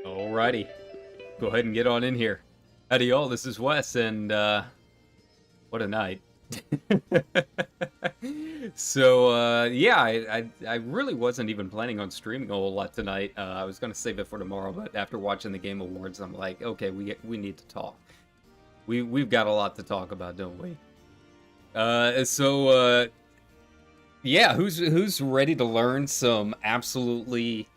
Alrighty, go ahead and get on in here. Howdy y'all, this is Wes, and what a night. So yeah, I really wasn't even planning on streaming a whole lot tonight. I was gonna save it for tomorrow, but after watching the Game Awards, I'm like, okay, we need to talk. We've got a lot to talk about, don't we? Yeah, who's ready to learn some absolutely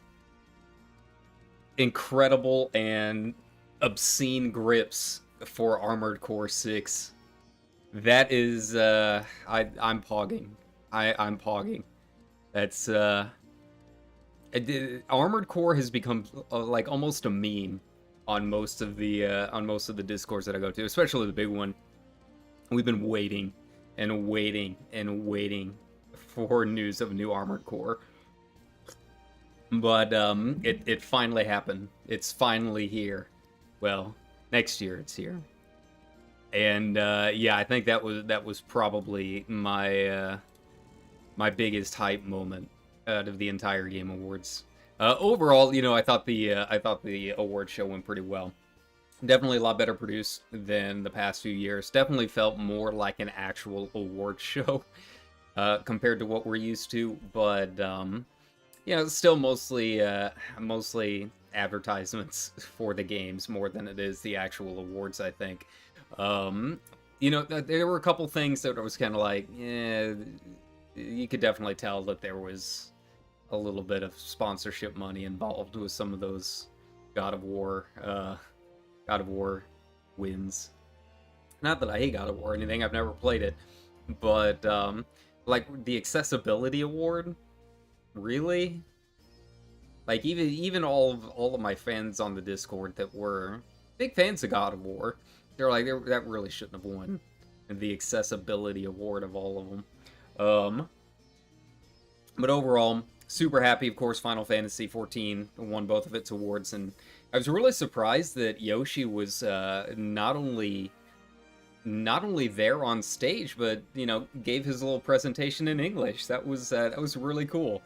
incredible and obscene grips for Armored Core 6? That is, I'm pogging. I'm pogging. That's, Armored Core has become like almost a meme on most of the discords that I go to, especially the big one. We've been waiting and waiting and waiting for news of a new Armored Core. But it finally happened. It's finally here. Well, next year it's here. And yeah, I think that was probably my my biggest hype moment out of the entire Game Awards. Overall, you know, I thought the award show went pretty well. Definitely a lot better produced than the past few years. Definitely felt more like an actual award show compared to what we're used to. But you know, still mostly advertisements for the games more than it is the actual awards, I think. You know, there were a couple things that I was kind of like, yeah, you could definitely tell that there was a little bit of sponsorship money involved with some of those God of War wins. Not that I hate God of War or anything, I've never played it, but like the accessibility award, really? Like even all of my friends on the Discord that were big fans of God of War, they're like that really shouldn't have won the accessibility award of all of them. But overall, super happy. Of course, Final Fantasy XIV won both of its awards, and I was really surprised that Yoshi was not only there on stage, but you know, gave his little presentation in English. That was really cool.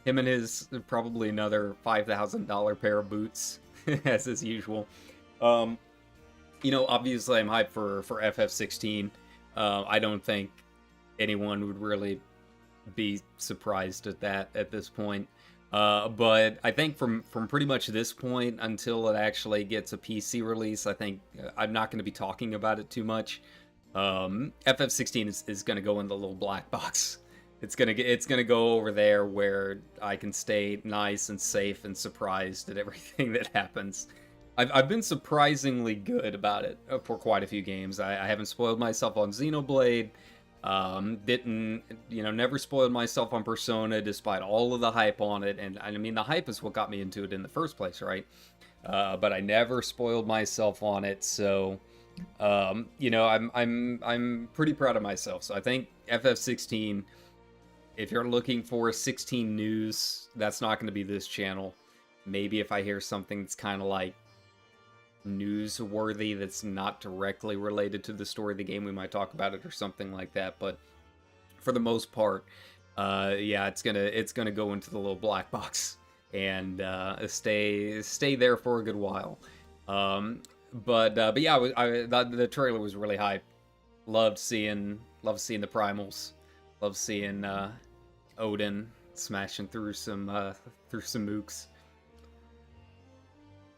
Him and his probably another $5,000 pair of boots, as is usual. You know, obviously I'm hyped for FF16. I don't think anyone would really be surprised at that at this point. But I think from pretty much this point until it actually gets a PC release, I think I'm not going to be talking about it too much. FF16 is going to go in the little black box. It's gonna go over there where I can stay nice and safe and surprised at everything that happens. I've been surprisingly good about it for quite a few games. I haven't spoiled myself on Xenoblade. Never spoiled myself on Persona despite all of the hype on it. And I mean, the hype is what got me into it in the first place, right? But I never spoiled myself on it. So, you know, I'm pretty proud of myself. So I think FF16. If you're looking for 16 news, that's not going to be this channel. Maybe if I hear something that's kind of like newsworthy that's not directly related to the story of the game, we might talk about it or something like that. But for the most part, yeah, it's gonna go into the little black box and stay there for a good while. But yeah, the trailer was really hype. Loved seeing the primals. Loved seeing Odin smashing through some mooks.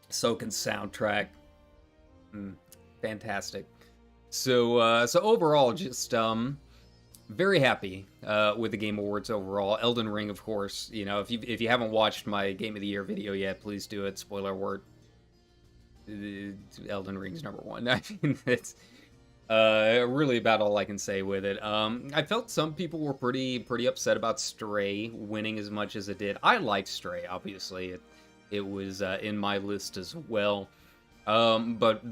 Soaking soundtrack. Fantastic. So overall, just very happy with the Game Awards overall. Elden Ring, of course. You know, if you haven't watched my Game of the Year video yet, please do it. Spoiler alert. Elden Ring's #1. I mean, it's really about all I can say with it. I felt some people were pretty upset about Stray winning as much as it did. I liked Stray, obviously. It was in my list as well. But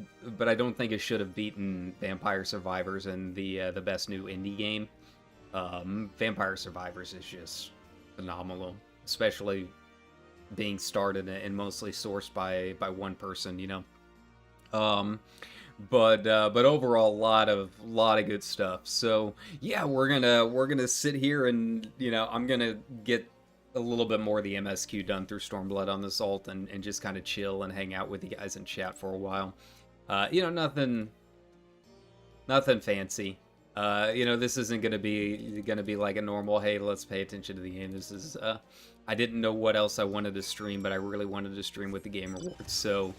I don't think it should have beaten Vampire Survivors and the best new indie game. Vampire Survivors is just phenomenal, especially being started and mostly sourced by one person, you know. But overall, a lot of good stuff. So yeah, we're gonna sit here and, you know, I'm gonna get a little bit more of the MSQ done through Stormblood on this alt and just kind of chill and hang out with you guys in chat for a while. You know, nothing fancy. You know, this isn't gonna be like a normal, hey, let's pay attention to the game. This is I didn't know what else I wanted to stream, but I really wanted to stream with the Game Awards. So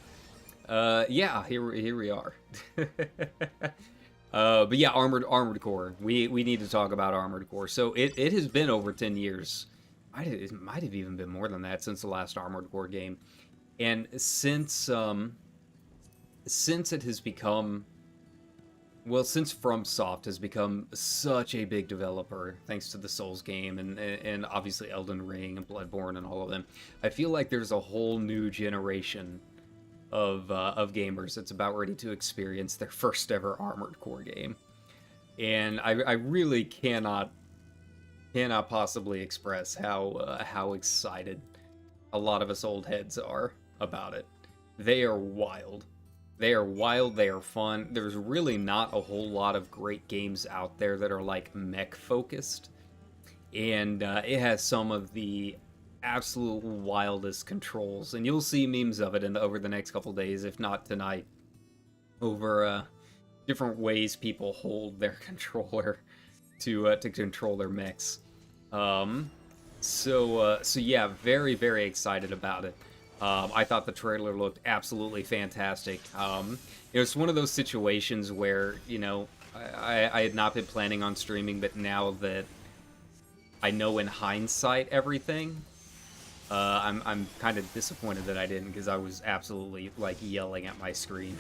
yeah, here we are. But yeah, Armored Core. We need to talk about Armored Core. So it has been over 10 years. It might have even been more than that since the last Armored Core game. And since it has become, well, since FromSoft has become such a big developer, thanks to the Souls game and obviously Elden Ring and Bloodborne and all of them, I feel like there's a whole new generation of gamers that's about ready to experience their first ever Armored Core game. And I really cannot possibly express how excited a lot of us old heads are about it. They are wild. They are wild, they are fun. There's really not a whole lot of great games out there that are like mech focused. And it has some of the absolute wildest controls. And you'll see memes of it over the next couple days, if not tonight, over different ways people hold their controller to control their mechs. So yeah, very, very excited about it. I thought the trailer looked absolutely fantastic. It's one of those situations where, you know, I had not been planning on streaming, but now that I know in hindsight everything, I'm kind of disappointed that I didn't, because I was absolutely like yelling at my screen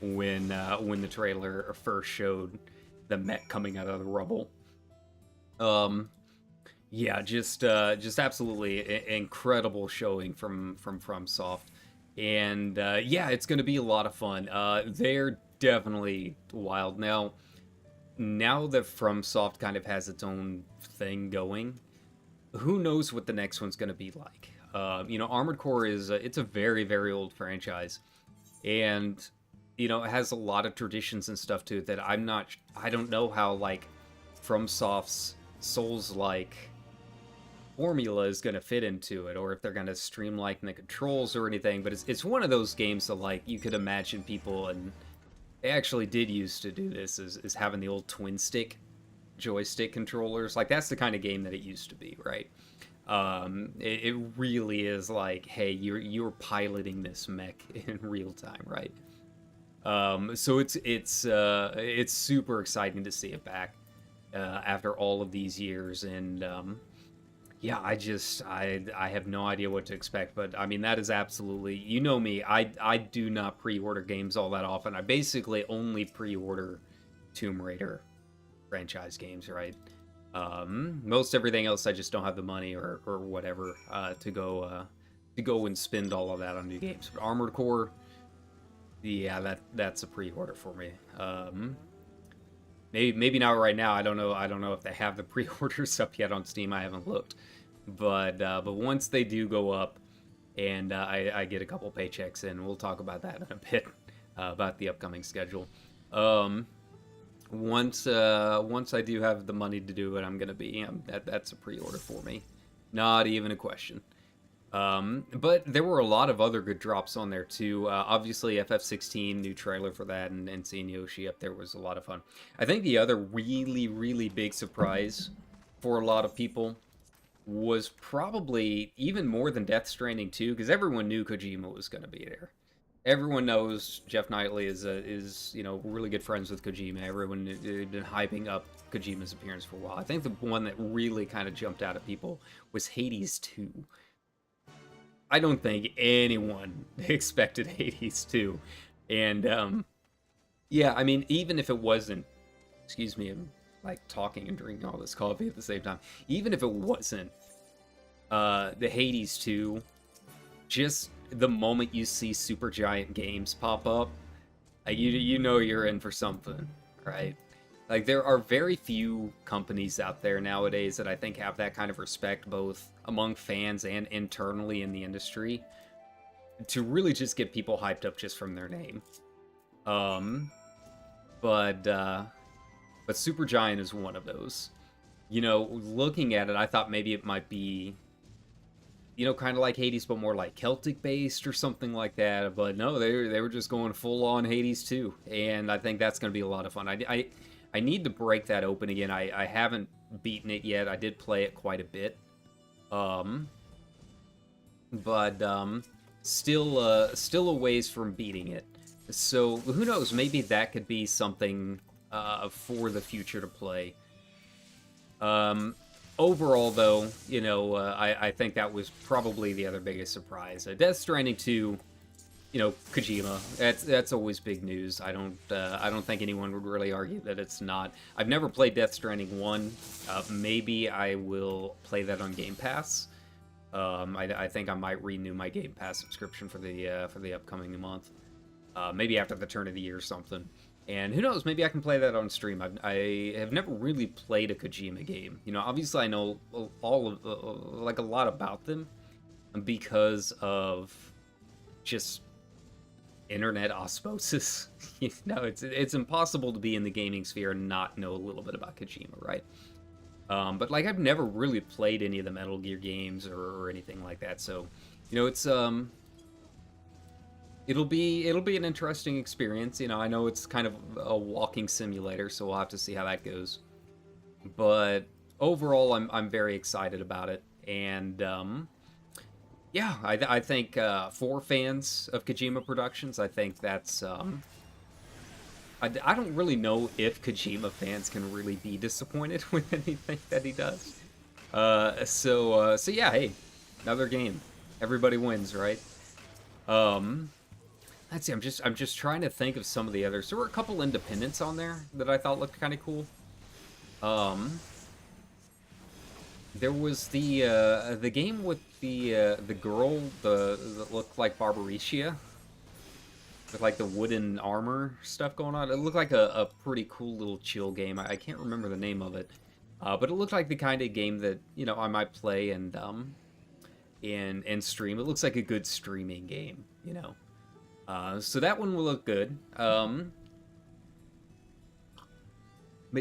when the trailer first showed the mech coming out of the rubble. Yeah, just absolutely incredible showing from FromSoft, and yeah, it's going to be a lot of fun. They're definitely wild now. Now that FromSoft kind of has its own thing going, who knows what the next one's going to be like? You know, Armored Core is it's a very, very old franchise, and you know, it has a lot of traditions and stuff to it that I don't know how like FromSoft's Souls-like formula is going to fit into it, or if they're going to streamline the controls or anything. But it's one of those games that, like, you could imagine people, and they actually did used to do this, is having the old twin stick joystick controllers. Like, that's the kind of game that it used to be, right? It really is like, hey, you're piloting this mech in real time, right? So it's super exciting to see it back after all of these years. And yeah, I have no idea what to expect, but I mean, that is absolutely, you know me, I do not pre-order games all that often. I basically only pre-order Tomb Raider franchise games, right? Most everything else I just don't have the money or whatever to go and spend all of that on new games. But Armored Core, yeah, that's a pre-order for me. Maybe not right now. I don't know if they have the pre-orders up yet on Steam. I haven't looked, but once they do go up, and I get a couple paychecks in, we'll talk about that in a bit, about the upcoming schedule. Once I do have the money to do it, I'm gonna be that's a pre-order for me, not even a question. But there were a lot of other good drops on there too. Obviously, FF16, new trailer for that, and seeing Yoshi up there was a lot of fun. I think the other really, really big surprise for a lot of people was probably even more than Death Stranding 2, because everyone knew Kojima was going to be there. Everyone knows Jeff Knightley is really good friends with Kojima. Everyone had been hyping up Kojima's appearance for a while. I think the one that really kind of jumped out at people was Hades 2. I don't think anyone expected Hades 2. And yeah, I mean, even if it wasn't, excuse me, I'm like talking and drinking all this coffee at the same time. Even if it wasn't the Hades 2, just the moment you see Supergiant Games pop up, you know you're in for something, right? Like, there are very few companies out there nowadays that I think have that kind of respect, both among fans and internally in the industry, to really just get people hyped up just from their name. But Supergiant is one of those. Looking at it, I thought maybe it might be, kind of like Hades, but more like Celtic based or something like that. But no, they were just going full on Hades too, and I think that's going to be a lot of fun. I need to break that open again. I haven't beaten it yet. I did play it quite a bit, but still a ways from beating it. So who knows? Maybe that could be something for the future to play. Overall, though, I think that was probably the other biggest surprise. Death Stranding 2, Kojima. That's always big news. I don't think anyone would really argue that it's not. I've never played Death Stranding 1. Maybe I will play that on Game Pass. I think I might renew my Game Pass subscription for the upcoming month. Maybe after the turn of the year or something. And who knows, maybe I can play that on stream. I have never really played a Kojima game. Obviously I know all of, a lot about them because of just internet osmosis. It's impossible to be in the gaming sphere and not know a little bit about Kojima, right? But I've never really played any of the Metal Gear games or anything like that. So, it's It'll be an interesting experience. I know it's kind of a walking simulator, so we'll have to see how that goes. But overall, I'm very excited about it, and yeah, I think for fans of Kojima Productions, I think that's I don't really know if Kojima fans can really be disappointed with anything that he does. So yeah, hey, another game, everybody wins, right? Let's see, I'm just trying to think of some of the others. There were a couple independents on there that I thought looked kind of cool. There was the game with the girl that looked like Barbaricia, with the wooden armor stuff going on. It looked like a pretty cool little chill game. I can't remember the name of it, but it looked like the kind of game that I might play and stream. It looks like a good streaming game, So that one will look good. But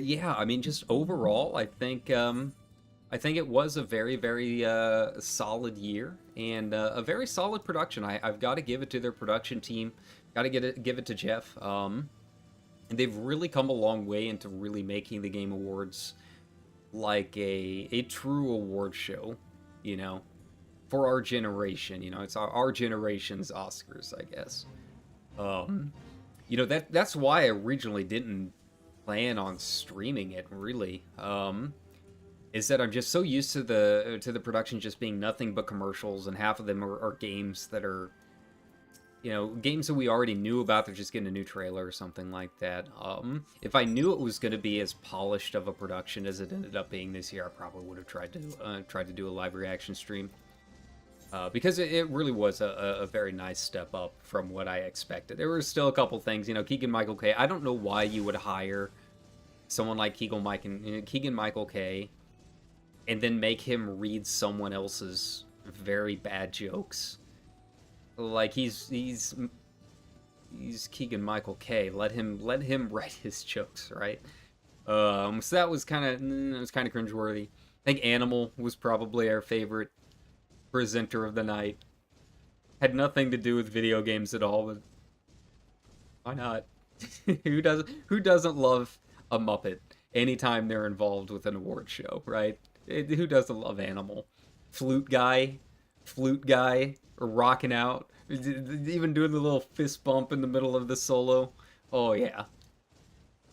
yeah, I mean, just overall, I think it was a very, very solid year and a very solid production. I've got to give it to their production team. Got to give it to Jeff. And they've really come a long way into really making the Game Awards like a true award show, for our generation. It's our generation's Oscars, I guess. That's why I originally didn't plan on streaming it, really. Is that I'm just so used to the production just being nothing but commercials, and half of them are games that are, games that we already knew about. They're just getting a new trailer or something like that. If I knew it was going to be as polished of a production as it ended up being this year, I probably would have tried to do a live reaction stream. Because it really was a very nice step up from what I expected. There were still a couple things, Keegan-Michael Kay. I don't know why you would hire someone like Keegan-Michael Kay and then make him read someone else's very bad jokes. He's Keegan-Michael Kay. Let him write his jokes, right? So that was kind of cringeworthy. I think Animal was probably our favorite. presenter of the night. Had nothing to do with video games at all, but why not? Who doesn't love a Muppet anytime they're involved with an award show, right? Who doesn't love Animal? Flute guy, flute guy, rocking out, even doing the little fist bump in the middle of the solo. Oh yeah.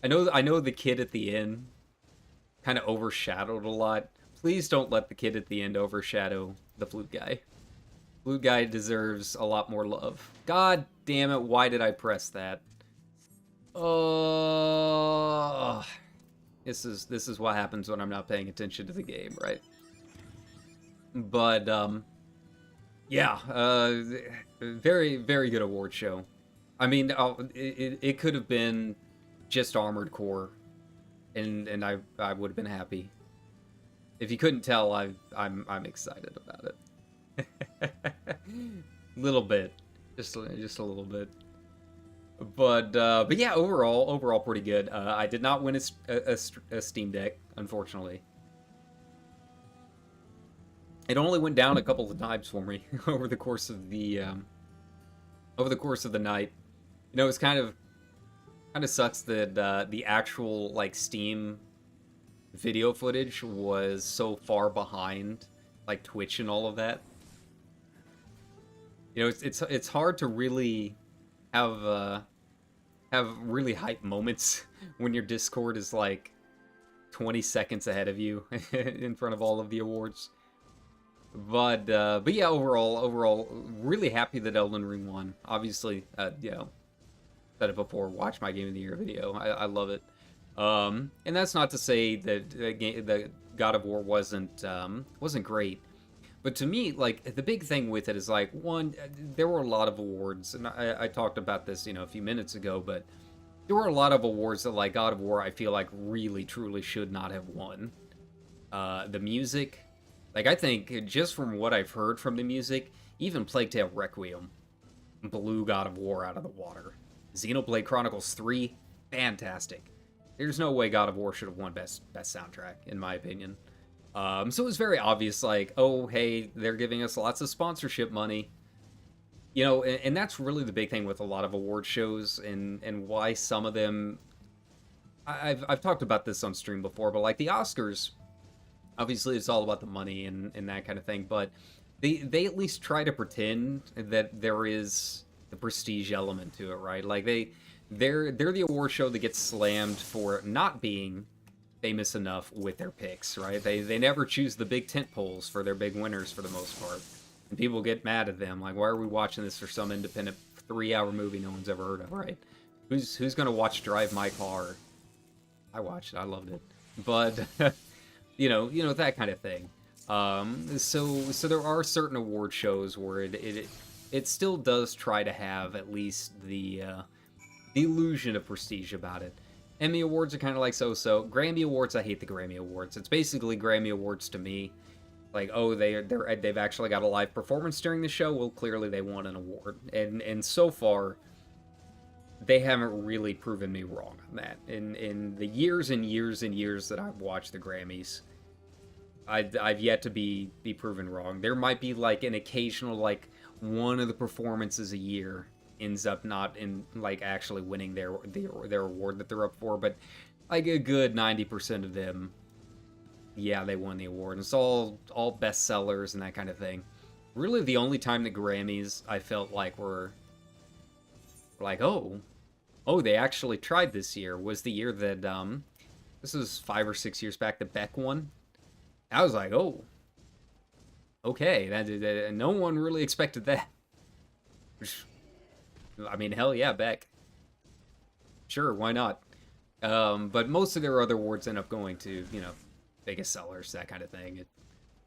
I know the kid at the end kind of overshadowed a lot. Please don't let the kid at the end overshadow the flute guy. Flute guy deserves a lot more love. God damn it, why did I press that? Oh, this is what happens when I'm not paying attention to the game, right? But yeah, very very good award show. I mean, it could have been just Armored Core, and I would have been happy. If you couldn't tell, I'm excited about it. Little bit, just a little bit. But yeah, overall pretty good. I did not win a Steam Deck, unfortunately. It only went down a couple of times for me over the course of the night. You know, it's kind of sucks that the actual like Steam video footage was so far behind like Twitch and all of that. You know, it's hard to really have really hype moments when your Discord is like 20 seconds ahead of you in front of all of the awards. But yeah, overall, really happy that Elden Ring won. Obviously, you know, said it before. Watch my Game of the Year video. I love it. And that's not to say that the God of War wasn't great. But to me, like, the big thing with it is, like, one, there were a lot of awards, and I talked about this, you know, a few minutes ago, but there were a lot of awards that, like, God of War, I feel like really, truly should not have won. The music, like, I think, just from what I've heard from the music, even Plague Tale Requiem blew God of War out of the water. Xenoblade Chronicles 3, fantastic. There's no way God of War should have won best soundtrack, in my opinion. So it was very obvious, like, oh, hey, they're giving us lots of sponsorship money. You know, and that's really the big thing with a lot of award shows, and why some of them... I've talked about this on stream before, but like the Oscars, obviously it's all about the money and that kind of thing, but they at least try to pretend that there is the prestige element to it, right? Like, they're the award show that gets slammed for not being famous enough with their picks, right? They never choose the big tent poles for their big winners for the most part. And people get mad at them, like, why are we watching this for some independent 3-hour movie no one's ever heard of, right? Who's gonna watch Drive My Car? I watched it, I loved it. But you know that kind of thing. So there are certain award shows where it still does try to have at least the illusion of prestige about it. Emmy Awards are kind of like so-so. Grammy Awards, I hate the Grammy Awards. It's basically Grammy Awards to me. Like, oh, they've actually got a live performance during the show. Well, clearly they won an award, and so far, they haven't really proven me wrong on that. In the years and years and years that I've watched the Grammys, I've yet to be proven wrong. There might be like an occasional, like, one of the performances a year ends up not in, like, actually winning their award that they're up for, but like a good 90% of them, yeah, they won the award. And it's all bestsellers and that kind of thing. Really, the only time the Grammys I felt like were like, oh, they actually tried this year was the year that this was 5 or 6 years back, the Beck won. I was like, oh, okay, that no one really expected that. I mean, hell yeah, Beck. Sure, why not? But most of their other awards end up going to, you know, biggest sellers, that kind of thing.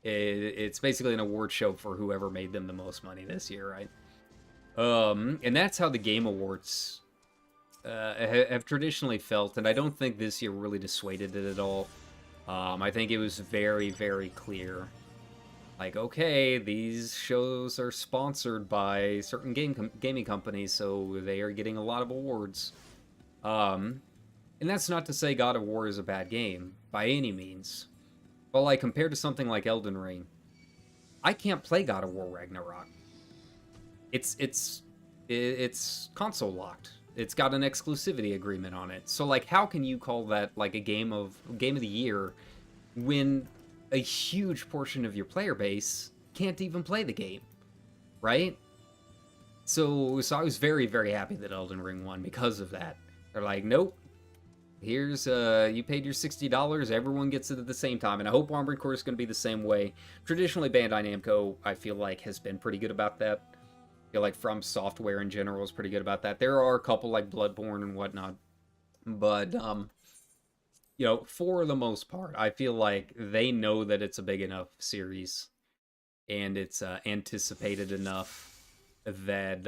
It's basically an award show for whoever made them the most money this year, right? And that's how the Game Awards have traditionally felt, and I don't think this year really dissuaded it at all. I think it was very, very clear. Like, okay, these shows are sponsored by certain gaming companies, so they are getting a lot of awards. And that's not to say God of War is a bad game, by any means. But, like, compared to something like Elden Ring, I can't play God of War Ragnarok. It's console locked. It's got an exclusivity agreement on it. So like, how can you call that like a game of the year when a huge portion of your player base can't even play the game, right? So I was very, very happy that Elden Ring won because of that. They're like, nope, here's you paid your $60, everyone gets it at the same time, and I hope Armored Core is going to be the same way. Traditionally, Bandai Namco, I feel like, has been pretty good about that. I feel like From Software in general is pretty good about that. There are a couple like Bloodborne and whatnot, but you know, for the most part, I feel like they know that it's a big enough series and it's anticipated enough that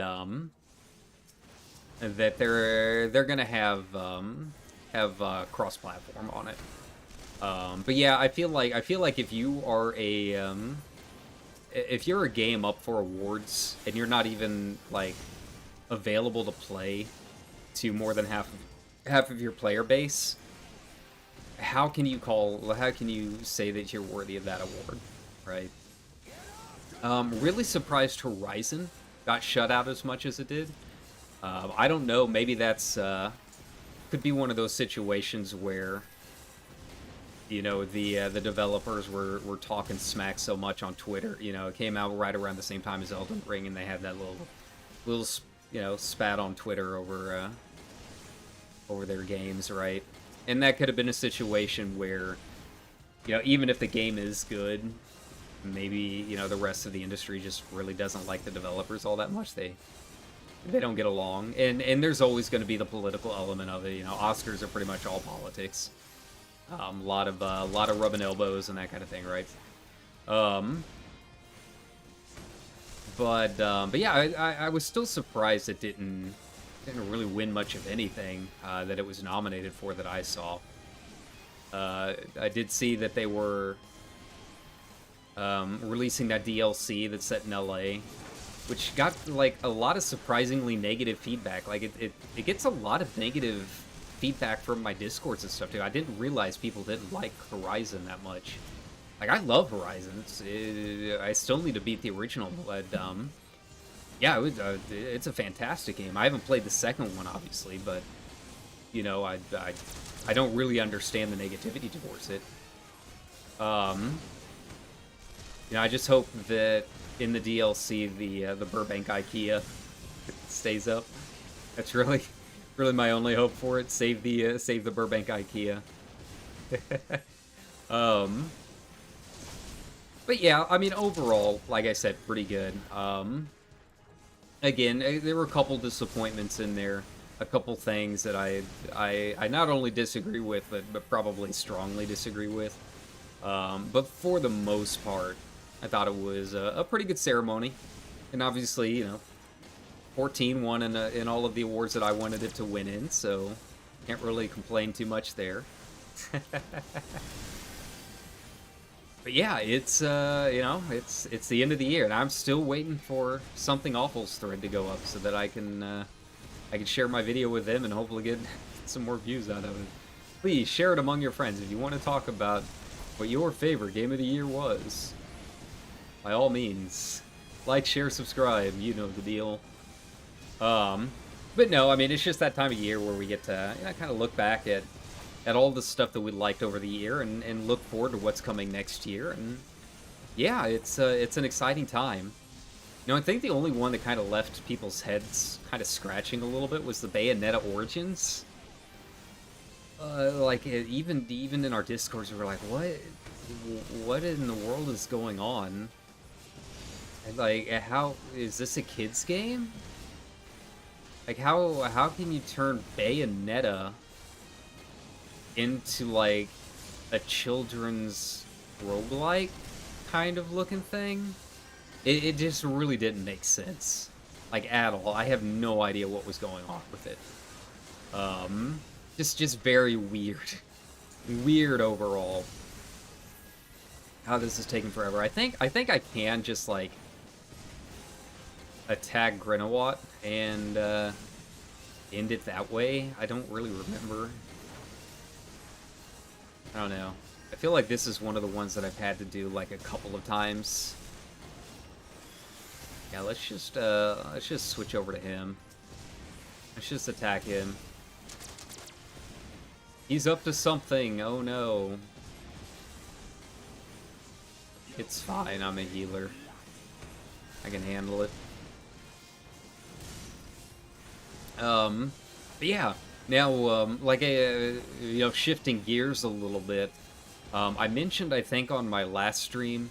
that they're gonna have cross-platform on it. But yeah, I feel like if you are if you're a game up for awards and you're not even like available to play to more than half of your player base, how can you say that you're worthy of that award, right? Really surprised Horizon got shut out as much as it did. I don't know, maybe that's could be one of those situations where, you know, the developers were talking smack so much on Twitter. You know, it came out right around the same time as Elden Ring, and they had that little you know, spat on Twitter over their games, right? And that could have been a situation where, you know, even if the game is good, maybe, you know, the rest of the industry just really doesn't like the developers all that much. They don't get along, and there's always going to be the political element of it. You know, Oscars are pretty much all politics. A lot of rubbing elbows and that kind of thing, right? But yeah, I was still surprised it didn't really win much of anything that it was nominated for that I saw. I did see that they were releasing that DLC that's set in LA, which got like a lot of surprisingly negative feedback. Like it gets a lot of negative feedback from my Discords and stuff too. I didn't realize people didn't like Horizon that much. Like, I love Horizon. I still need to beat the original, but yeah, it's a fantastic game. I haven't played the second one, obviously, but you know, I don't really understand the negativity towards it. You know, I just hope that in the DLC the Burbank IKEA stays up. That's really my only hope for it. Save the Burbank IKEA. But yeah, I mean, overall, like I said, pretty good. Again, there were a couple disappointments in there, a couple things that I not only disagree with, but probably strongly disagree with. But for the most part, I thought it was a pretty good ceremony, and obviously, you know, 14 won in all of the awards that I wanted it to win in, so can't really complain too much there. But yeah, it's you know, it's the end of the year, and I'm still waiting for Something Awful's thread to go up so that I can share my video with them and hopefully get some more views out of it. Please share it among your friends if you want to talk about what your favorite game of the year was. By all means, like, share, subscribe, you know the deal. But no, I mean, it's just that time of year where we get to, you know, kind of look back at all the stuff that we liked over the year and look forward to what's coming next year. And yeah, it's an exciting time. You know, I think the only one that kind of left people's heads kind of scratching a little bit was the Bayonetta Origins. Like, even in our Discords, we were like, what in the world is going on? And like, how is this a kid's game? Like, how can you turn Bayonetta into like a children's roguelike kind of looking thing? It just really didn't make sense, like, at all. I have no idea what was going on with it. Just very weird overall. How this is taking forever. I think I can just like attack Grenawat and end it that way. I don't really remember. I don't know. I feel like this is one of the ones that I've had to do like a couple of times Yeah, let's just switch over to him. Let's just attack him. He's up to something. Oh no. It's fine. I'm a healer. I can handle it. But yeah. Now, like, shifting gears a little bit. I mentioned, I think, on my last stream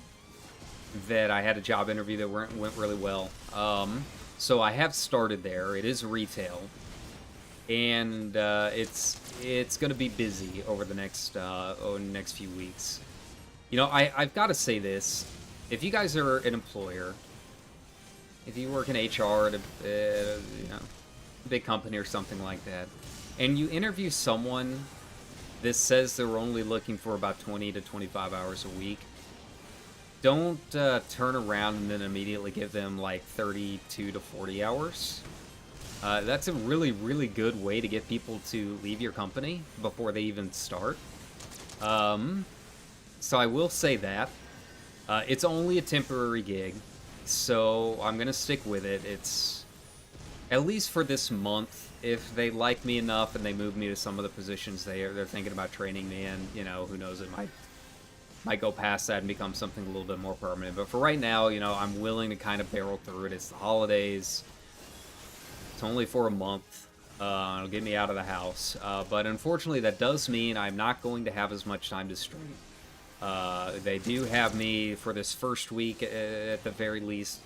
that I had a job interview that went really well. So I have started there. It is retail, and it's going to be busy over the next few weeks. You know, I've got to say this: if you guys are an employer, if you work in HR at a big company or something like that, and you interview someone that says they're only looking for about 20 to 25 hours a week, don't turn around and then immediately give them like 32 to 40 hours. That's a really, really good way to get people to leave your company before they even start. So I will say that. It's only a temporary gig, so I'm going to stick with it. It's, at least for this month, if they like me enough and they move me to some of the positions they're thinking about training me in, you know, who knows, it might go past that and become something a little bit more permanent. But for right now, you know, I'm willing to kind of barrel through it. It's the holidays. It's only for a month. It'll get me out of the house. But unfortunately, that does mean I'm not going to have as much time to stream. They do have me for this first week, at the very least.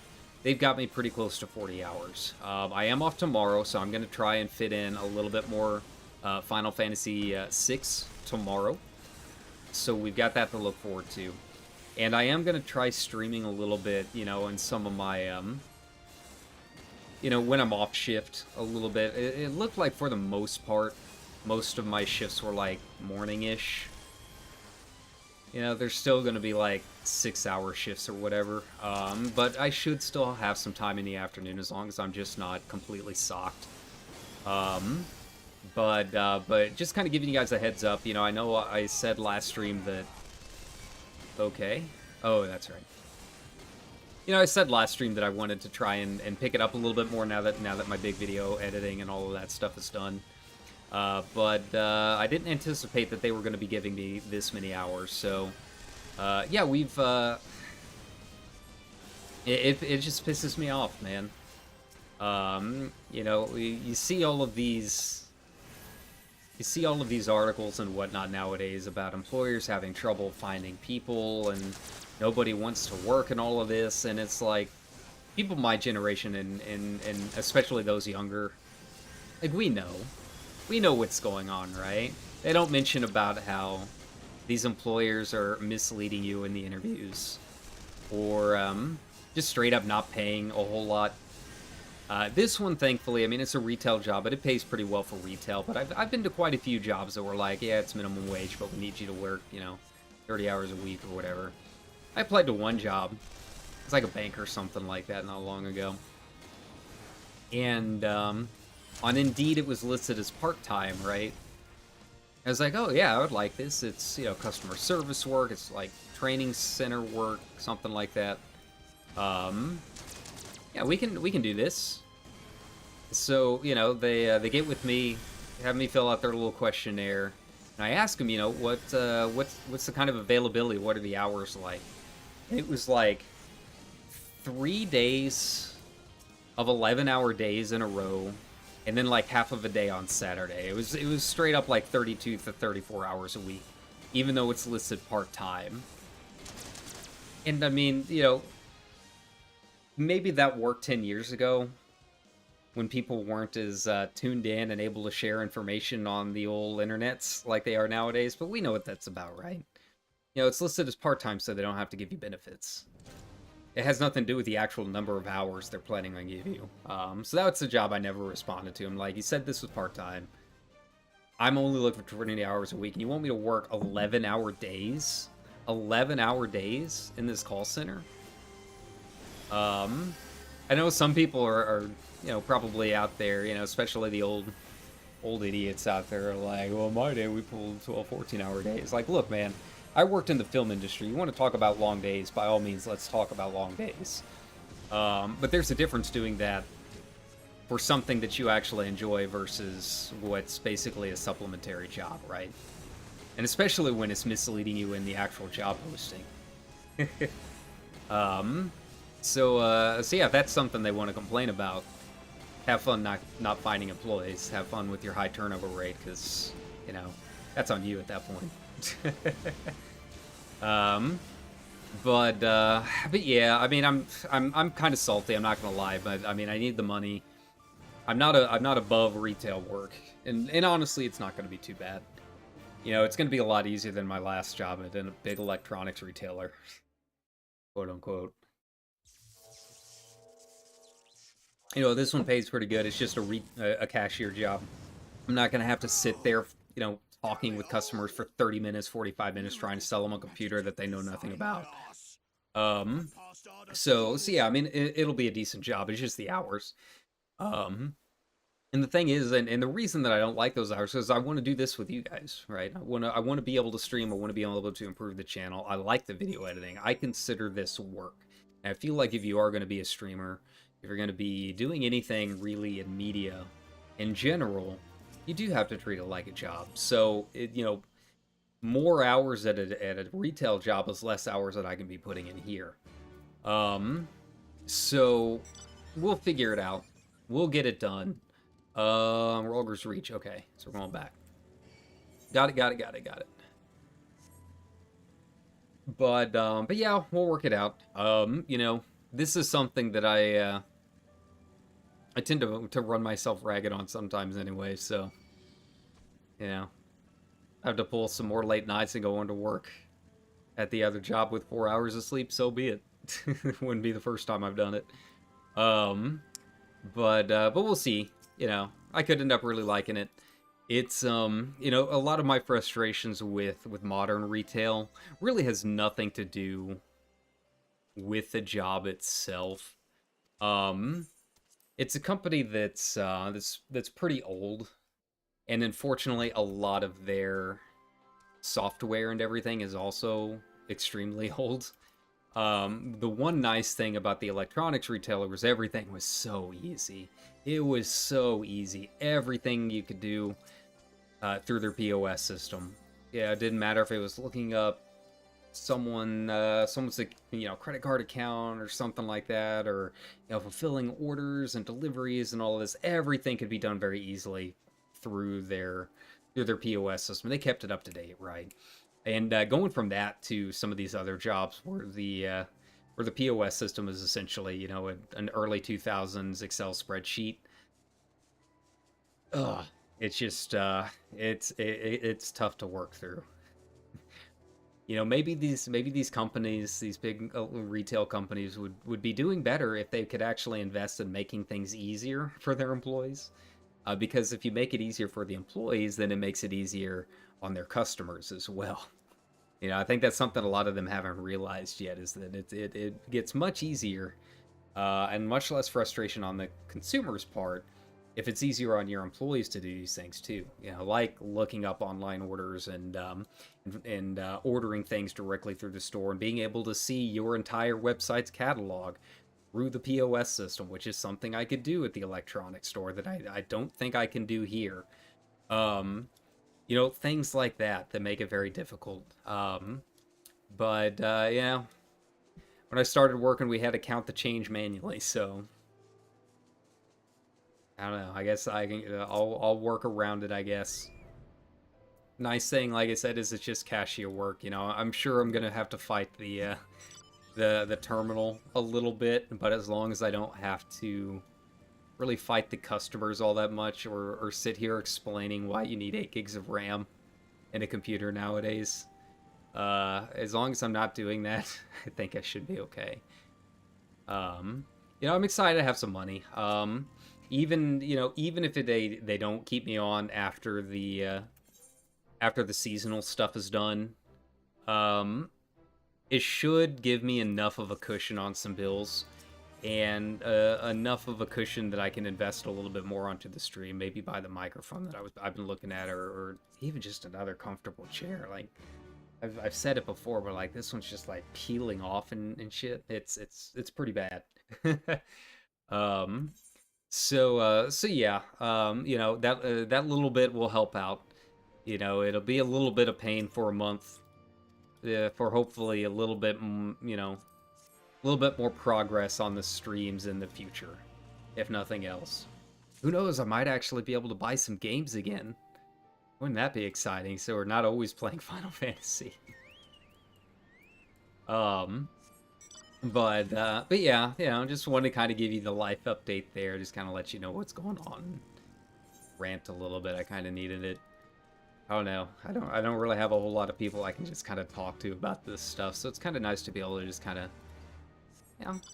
They've got me pretty close to 40 hours. I am off tomorrow, so I'm going to try and fit in a little bit more Final Fantasy VI tomorrow. So we've got that to look forward to. And I am going to try streaming a little bit, you know, in some of my, when I'm off shift a little bit. It looked like for the most part, most of my shifts were like morning-ish. You know, there's still going to be like 6-hour shifts or whatever. But I should still have some time in the afternoon as long as I'm just not completely socked. But just kind of giving you guys a heads up, you know, I know I said last stream that... Okay. Oh, that's right. You know, I said last stream that I wanted to try and pick it up a little bit more now that my big video editing and all of that stuff is done. But I didn't anticipate that they were going to be giving me this many hours, so... yeah, we've... It just pisses me off, man. You know, you see all of these... You see all of these articles and whatnot nowadays about employers having trouble finding people and nobody wants to work and all of this, and it's like, people my generation and especially those younger, like, we know what's going on, right? They don't mention about how these employers are misleading you in the interviews, or just straight up not paying a whole lot. This one, thankfully, I mean, it's a retail job, but it pays pretty well for retail. But I've been to quite a few jobs that were like, yeah, it's minimum wage, but we need you to work, 30 hours a week or whatever. I applied to one job. It's like a bank or something like that not long ago. And on Indeed, it was listed as part-time, right? I was like, oh, yeah, I would like this. It's, customer service work. It's like training center work, something like that. Yeah, we can do this. So, they get with me, have me fill out their little questionnaire, and I ask them, what's the kind of availability? What are the hours like? And it was like 3 days of 11-hour days in a row, and then like half of a day on Saturday. It was straight up like 32 to 34 hours a week, even though it's listed part-time. And I mean, maybe that worked 10 years ago when people weren't as tuned in and able to share information on the old internets like they are nowadays, but we know what that's about, right? It's listed as part-time so they don't have to give you benefits. It has nothing to do with the actual number of hours they're planning on giving you. So that's a job I never responded to. I'm like, you said this was part-time. I'm only looking for 20 hours a week, and you want me to work 11-hour days? 11-hour days in this call center? I know some people are probably out there, especially the old idiots out there are like, well, my day we pulled 12, 14-hour days. Like, look, man, I worked in the film industry. You want to talk about long days, by all means, let's talk about long days. But there's a difference doing that for something that you actually enjoy versus what's basically a supplementary job, right? And especially when it's misleading you in the actual job posting. So yeah, if that's something they want to complain about, have fun not finding employees. Have fun with your high turnover rate, because, you know, that's on you at that point. But yeah, I mean, I'm kind of salty. I'm not gonna lie, but I mean, I need the money. I'm not above retail work, and honestly, it's not gonna be too bad. You know, it's gonna be a lot easier than my last job at a big electronics retailer, quote unquote. You know, this one pays pretty good. It's just a cashier job. I'm not gonna have to sit there, you know, talking with customers for 30 minutes, 45 minutes, trying to sell them a computer that they know nothing about. Um, so yeah, I mean, it'll be a decent job. It's just the hours. Um, and the thing is, and the reason that I don't like those hours is I want to do this with you guys, right? I want to be able to stream. I want to be able to improve the channel. I like the video editing. I consider this work. And I feel like if you are going to be a streamer, if you're going to be doing anything really in media in general, you do have to treat it like a job. So, you know, more hours at a retail job is less hours that I can be putting in here. So we'll figure it out. We'll get it done. Roger's Reach. Okay, so we're going back. Got it. But yeah, we'll work it out. You know, this is something that I tend to run myself ragged on sometimes anyway, so, you know, I have to pull some more late nights and go into work at the other job with 4 hours of sleep, so be it. Wouldn't be the first time I've done it. But we'll see. You know, I could end up really liking it. It's, you know, a lot of my frustrations with modern retail really has nothing to do with the job itself. It's a company that's pretty old, and unfortunately, a lot of their software and everything is also extremely old. The one nice thing about the electronics retailer was everything was so easy. It was so easy. Everything you could do through their POS system. Yeah, it didn't matter if it was looking up someone's credit card account or something like that, or, you know, fulfilling orders and deliveries and all of this. Everything could be done very easily through their POS system. They kept it up to date, right? And going from that to some of these other jobs where the POS system is essentially, you know, an early 2000s Excel spreadsheet. It's just it's tough to work through. You know, maybe these companies, these big retail companies would be doing better if they could actually invest in making things easier for their employees. Because if you make it easier for the employees, then it makes it easier on their customers as well. You know, I think that's something a lot of them haven't realized yet, is that it gets much easier and much less frustration on the consumer's part if it's easier on your employees to do these things too. You know, like looking up online orders and ordering things directly through the store and being able to see your entire website's catalog through the POS system, which is something I could do at the electronics store that I don't think I can do here. You know, things like that make it very difficult. Yeah, when I started working, we had to count the change manually, so I don't know. I guess I'll work around it, I guess. Nice thing, like I said, is it's just cashier work. You know, I'm sure I'm gonna have to fight the terminal a little bit, but as long as I don't have to really fight the customers all that much, or sit here explaining why you need 8 gigs of RAM in a computer nowadays, as long as I'm not doing that, I think I should be okay. You know, I'm excited to have some money. Even if they don't keep me on after the seasonal stuff is done, it should give me enough of a cushion on some bills, and enough of a cushion that I can invest a little bit more onto the stream. Maybe buy the microphone that I've been looking at, or even just another comfortable chair. Like, I've said it before, but like this one's just like peeling off and shit. It's pretty bad. um, so yeah, that little bit will help out. It'll be a little bit of pain for a month, for hopefully a little bit, a little bit more progress on the streams in the future, if nothing else. Who knows? I might actually be able to buy some games again. Wouldn't that be exciting? So we're not always playing Final Fantasy. Um, but yeah, just want to kind of give you the life update there, just kind of let you know what's going on. Rant a little bit. I kind of needed it. I don't know. I don't really have a whole lot of people I can just kind of talk to about this stuff, so it's kind of nice to be able to just kind of,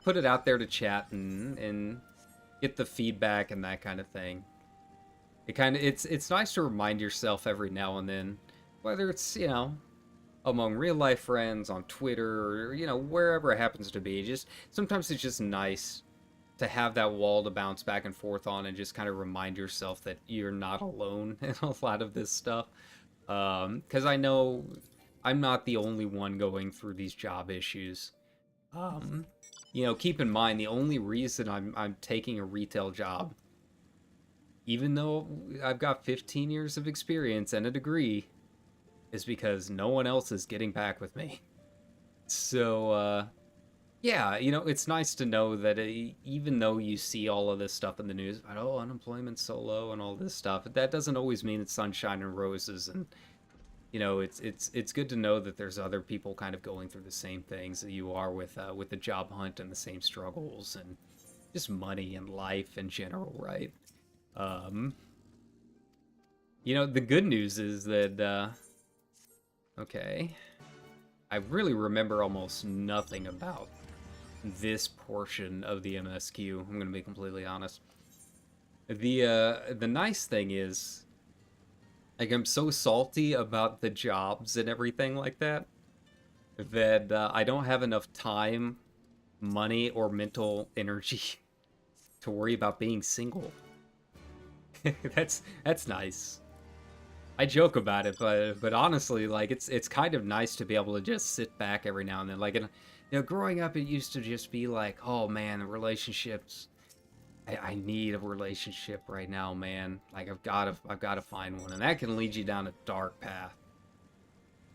put it out there to chat and get the feedback and that kind of thing. It's nice to remind yourself every now and then, whether it's, among real life friends on Twitter or, wherever it happens to be. Just sometimes it's just nice to have that wall to bounce back and forth on and just kind of remind yourself that you're not alone in a lot of this stuff. Because I know I'm not the only one going through these job issues. Keep in mind the only reason I'm taking a retail job, even though I've got 15 years of experience and a degree, is because no one else is getting back with me. So, yeah, it's nice to know that even though you see all of this stuff in the news about, oh, unemployment's so low and all this stuff, that doesn't always mean it's sunshine and roses. And, it's good to know that there's other people kind of going through the same things that you are with the job hunt and the same struggles and just money and life in general, right? The good news is that, okay, I really remember almost nothing about this portion of the MSQ. I'm gonna be completely honest. The nice thing is, like, I'm so salty about the jobs and everything like that I don't have enough time, money, or mental energy to worry about being single. That's nice. I joke about it, but honestly, like, it's kind of nice to be able to just sit back every now and then. Like, growing up, it used to just be like, oh man, the relationships. I need a relationship right now, man. Like, I've got to find one, and that can lead you down a dark path.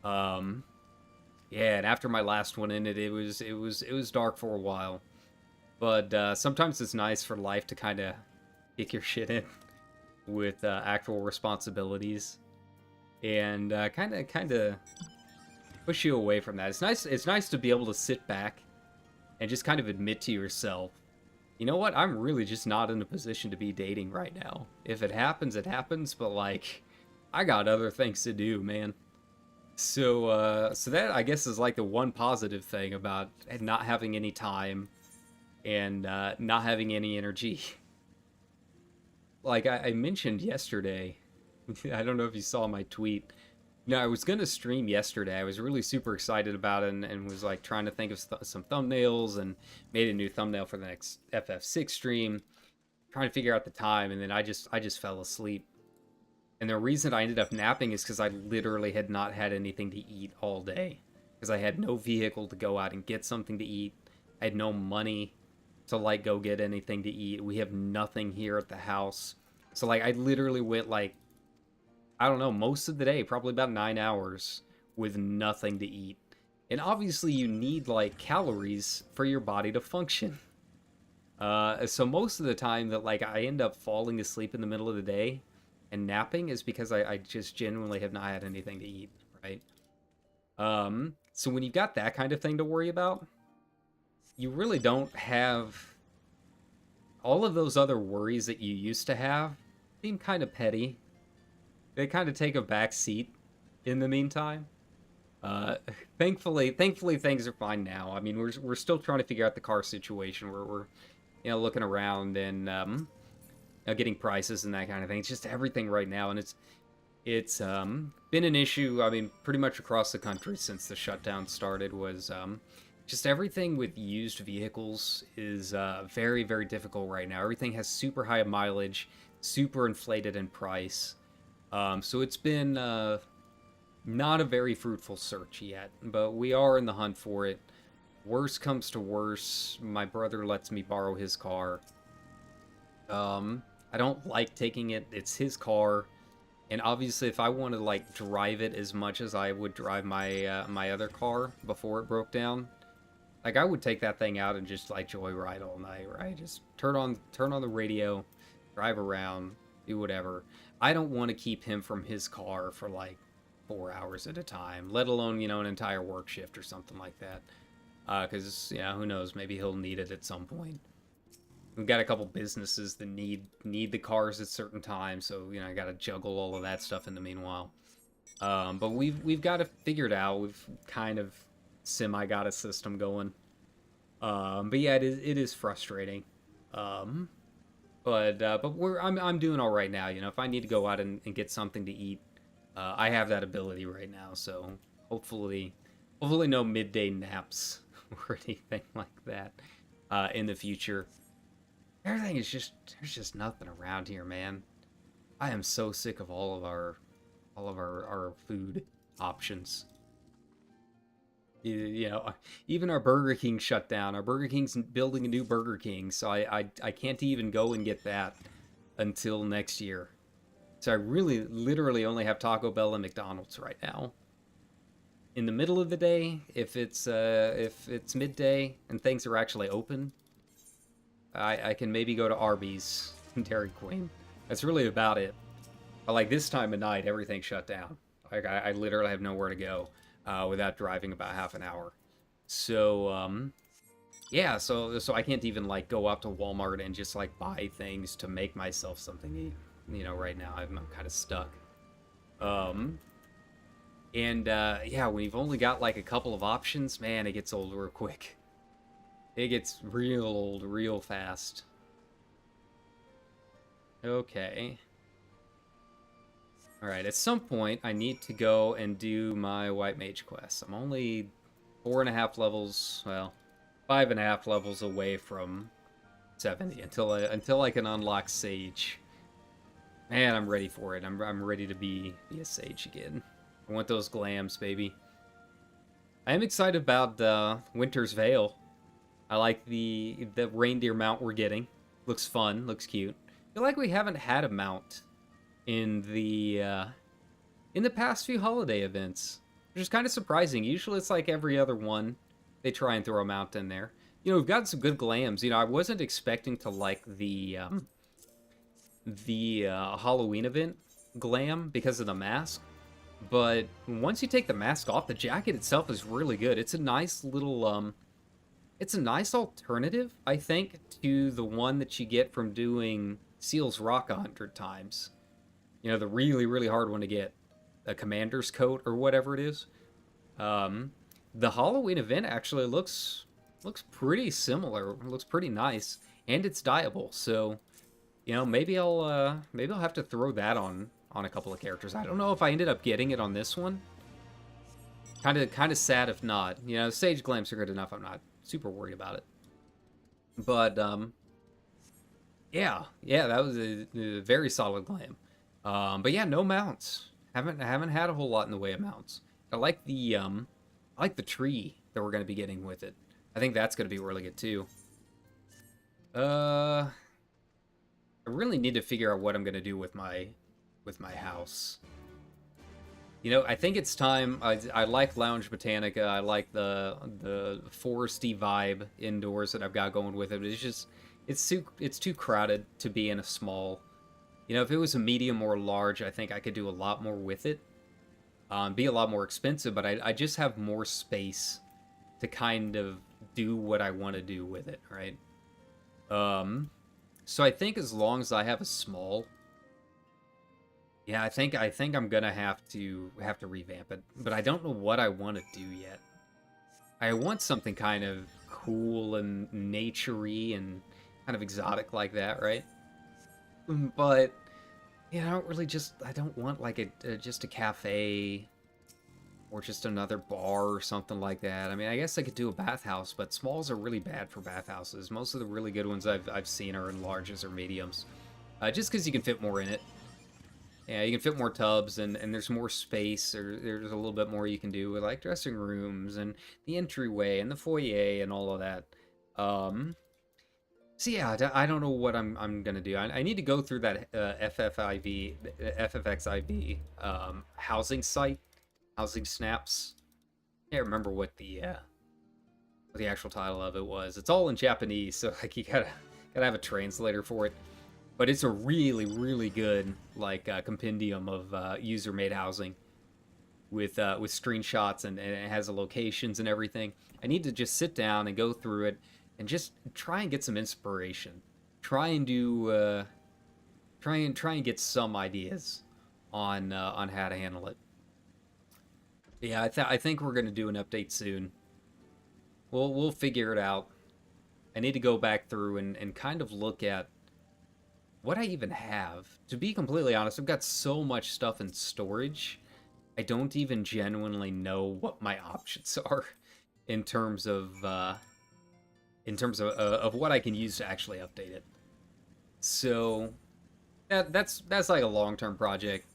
Yeah, and after my last one ended, it was dark for a while. But sometimes it's nice for life to kind of kick your shit in with actual responsibilities, and kind of push you away from that. It's nice to be able to sit back and just kind of admit to yourself, you know what, I'm really just not in a position to be dating right now. If it happens, it happens, but like, I got other things to do, man. So that, I guess, is like the one positive thing about not having any time and not having any energy. Like I mentioned yesterday, I don't know if you saw my tweet. No, I was going to stream yesterday. I was really super excited about it and was like trying to think of some thumbnails and made a new thumbnail for the next FF6 stream, trying to figure out the time, and then I just fell asleep. And the reason I ended up napping is because I literally had not had anything to eat all day. Because I had no vehicle to go out and get something to eat. I had no money to like go get anything to eat. We have nothing here at the house. So like I literally went like, I don't know, most of the day, probably about 9 hours with nothing to eat. And obviously you need like calories for your body to function. So most of the time that like I end up falling asleep in the middle of the day and napping is because I just genuinely have not had anything to eat, right? So when you've got that kind of thing to worry about, you really don't have all of those other worries that you used to have. Seem kind of petty. They kind of take a back seat in the meantime. Thankfully things are fine now. I mean, we're still trying to figure out the car situation. We're looking around and getting prices and that kind of thing. It's just everything right now, and it's been an issue. I mean, pretty much across the country since the shutdown started. Was just everything with used vehicles is very, very difficult right now. Everything has super high mileage, super inflated in price. So it's been Not a very fruitful search yet, but we are in the hunt for it. Worst comes to worst, my brother lets me borrow his car. I don't like taking it. It's his car, and obviously, if I want to like drive it as much as I would drive my my other car before it broke down, like I would take that thing out and just like joyride all night, right? Just turn on the radio, drive around, do whatever. I don't want to keep him from his car for like 4 hours at a time, let alone, you know, an entire work shift or something like that. Because, yeah, who knows, maybe he'll need it at some point. We've got a couple businesses that need the cars at certain times, so, you know, I gotta juggle all of that stuff in the meanwhile. But we've got it figured out. We've kind of semi got a system going. But yeah, it is frustrating. But I'm doing all right now. You know, if I need to go out and get something to eat, I have that ability right now. So hopefully no midday naps or anything like that in the future. Everything is just there's just nothing around here, man. I am so sick of all of our food options. You know, even our Burger King shut down. Our Burger King's building a new Burger King, so I can't even go and get that until next year. So I really, literally only have Taco Bell and McDonald's right now. In the middle of the day, if it's midday and things are actually open, I can maybe go to Arby's and Dairy Queen. That's really about it. But like this time of night, everything's shut down. Like I literally have nowhere to go without driving about half an hour. So yeah, so I can't even like go up to Walmart and just like buy things to make myself something to eat. You know, right now I'm kind of stuck. Yeah, when you've only got like a couple of options, man, it gets old real quick. It gets real old real fast. Okay. Alright, at some point, I need to go and do my White Mage quest. I'm only 4.5 levels, well, 5.5 levels away from 70 until I can unlock Sage. Man, I'm ready for it. I'm ready to be a Sage again. I want those glams, baby. I am excited about Winter's Veil. I like the reindeer mount we're getting. Looks fun, looks cute. I feel like we haven't had a mount in the past few holiday events, which is kind of surprising. Usually it's like every other one they try and throw a mount in there. You know, we've got some good glams. You know, I wasn't expecting to like the Halloween event glam because of the mask, but once you take the mask off, the jacket itself is really good. It's a nice little it's a nice alternative, I think, to the one that you get from doing Seal's Rock 100 times. You know, the really, really hard one to get. A commander's coat or whatever it is. The Halloween event actually looks pretty similar. It looks pretty nice. And it's dyeable, so, you know, maybe I'll have to throw that on a couple of characters. I don't know if I ended up getting it on this one. Kind of sad if not. You know, Sage glams are good enough. I'm not super worried about it. But yeah, that was a very solid glam. But yeah, no mounts. Haven't had a whole lot in the way of mounts. I like the tree that we're gonna be getting with it. I think that's gonna be really good too. I really need to figure out what I'm gonna do with my house. You know, I think it's time. I like Lounge Botanica. I like the foresty vibe indoors that I've got going with it. But it's too crowded to be in a small. You know, if it was a medium or large, I think I could do a lot more with it. Be a lot more expensive, but I just have more space to kind of do what I want to do with it, right? So I think as long as I have a small. Yeah, I think I'm gonna have to revamp it, but I don't know what I want to do yet. I want something kind of cool and naturey and kind of exotic like that, right? But yeah, I don't want like just a cafe or just another bar or something like that. I mean, I guess I could do a bathhouse, but smalls are really bad for bathhouses. Most of the really good ones I've seen are in larges or mediums, just because you can fit more in it. Yeah, you can fit more tubs, and there's more space, or there's a little bit more you can do with like dressing rooms and the entryway and the foyer and all of that. Um, so yeah, I don't know what I'm gonna do. I need to go through that FFXIV housing site, housing snaps. Can't remember what the actual title of it was. It's all in Japanese, so like you gotta have a translator for it. But it's a really, really good like compendium of user-made housing with screenshots, and it has the locations and everything. I need to just sit down and go through it and just try and get some inspiration. Try and do try and get some ideas on how to handle it. Yeah, I think we're gonna do an update soon. We'll figure it out. I need to go back through and kind of look at what I even have. To be completely honest, I've got so much stuff in storage. I don't even genuinely know what my options are in terms of what I can use to actually update it. So that's like a long-term project.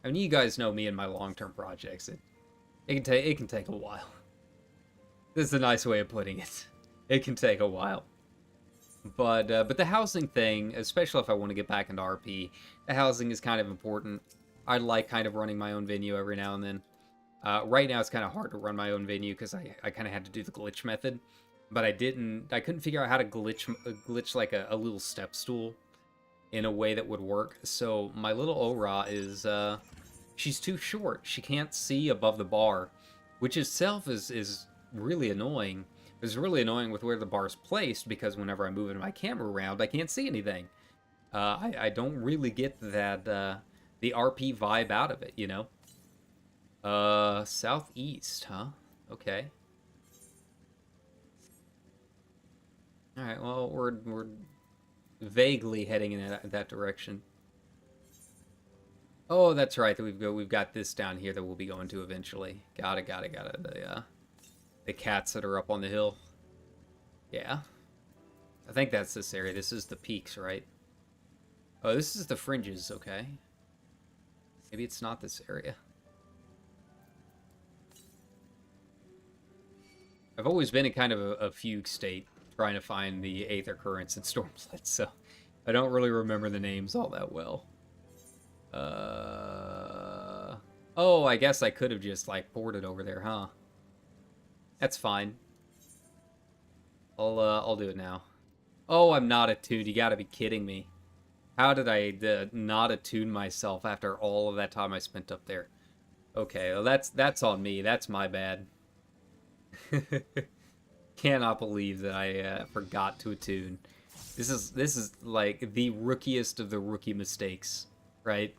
I mean, you guys know me and my long-term projects. It can take a while. This is a nice way of putting it. It can take a while. But the housing thing, especially if I want to get back into RP, the housing is kind of important. I like kind of running my own venue every now and then. Right now it's kind of hard to run my own venue because I kind of had to do the glitch method, but I couldn't figure out how to glitch like a little step stool in a way that would work. So my little Ora is she's too short. She can't see above the bar, which itself is really annoying. It's really annoying with where the bar's placed because whenever I'm moving my camera around, I can't see anything. I don't really get that the RP vibe out of it, you know? Southeast, huh? Okay. Alright, well, we're vaguely heading in that direction. Oh, that's right. We've got this down here that we'll be going to eventually. Got it. The cats that are up on the hill. Yeah. I think that's this area. This is the peaks, right? Oh, this is the fringes, okay. Maybe it's not this area. I've always been in kind of a fugue state, trying to find the Aether Currents and Stormslets, so I don't really remember the names all that well. Oh, I guess I could have just, like, ported over there, huh? That's fine. I'll do it now. Oh, I'm not attuned. You gotta be kidding me. How did I not attune myself after all of that time I spent up there? Okay, well that's on me. That's my bad. Cannot believe that I forgot to attune. This is like the rookiest of the rookie mistakes, right?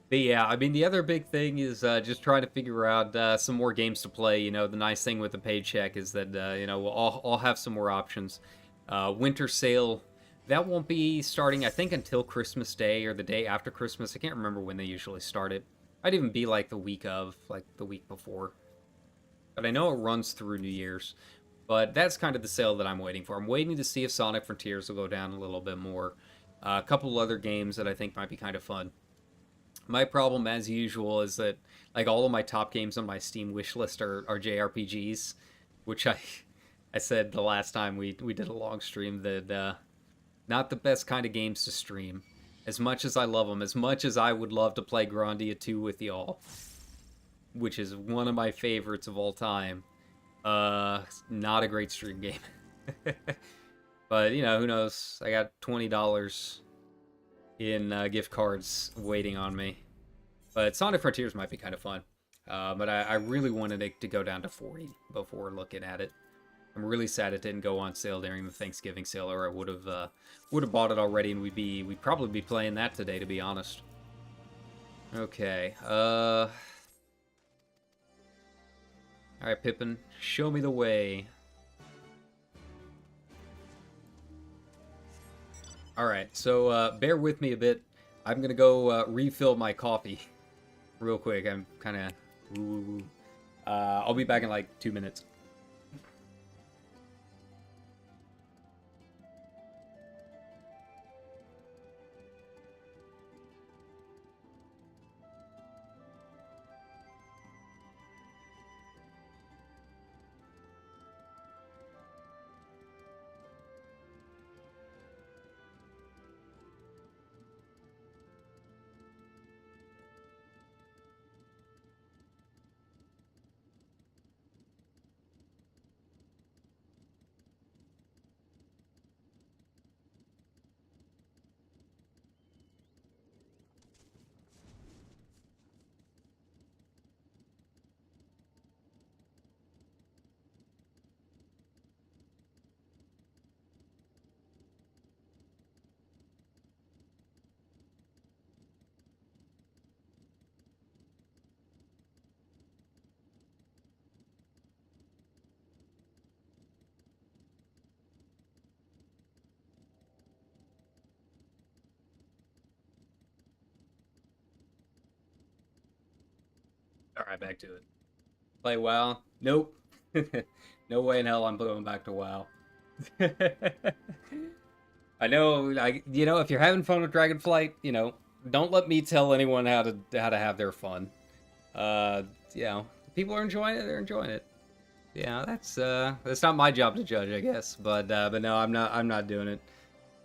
But yeah, I mean, the other big thing is just trying to figure out some more games to play. You know, the nice thing with the paycheck is that, you know, I'll have some more options. Winter sale, that won't be starting, I think, until Christmas Day or the day after Christmas. I can't remember when they usually start it. Might even be like the week of, like the week before. But I know it runs through New Year's. But that's kind of the sale that I'm waiting for. I'm waiting to see if Sonic Frontiers will go down a little bit more. A couple other games that I think might be kind of fun. My problem, as usual, is that like all of my top games on my Steam wishlist are JRPGs, which I said the last time we did a long stream that not the best kind of games to stream. As much as I love them, as much as I would love to play Grandia 2 with y'all, which is one of my favorites of all time, not a great stream game. But, you know, who knows? I got $20 in gift cards waiting on me. But Sonic Frontiers might be kind of fun. But I really wanted it to go down to 40 before looking at it. I'm really sad it didn't go on sale during the Thanksgiving sale, or I would have bought it already, and we'd probably be playing that today, to be honest. Okay. All right, Pippin, show me the way. All right, so bear with me a bit. I'm gonna go refill my coffee real quick. I'm kind of. I'll be back in like 2 minutes. All right, back to it. Play WoW? Nope. No way in hell I'm going back to WoW. I know, if you're having fun with Dragonflight, don't let me tell anyone how to have their fun. Uh, people are enjoying it. They're enjoying it. Yeah, that's not my job to judge, I guess. But no, I'm not doing it.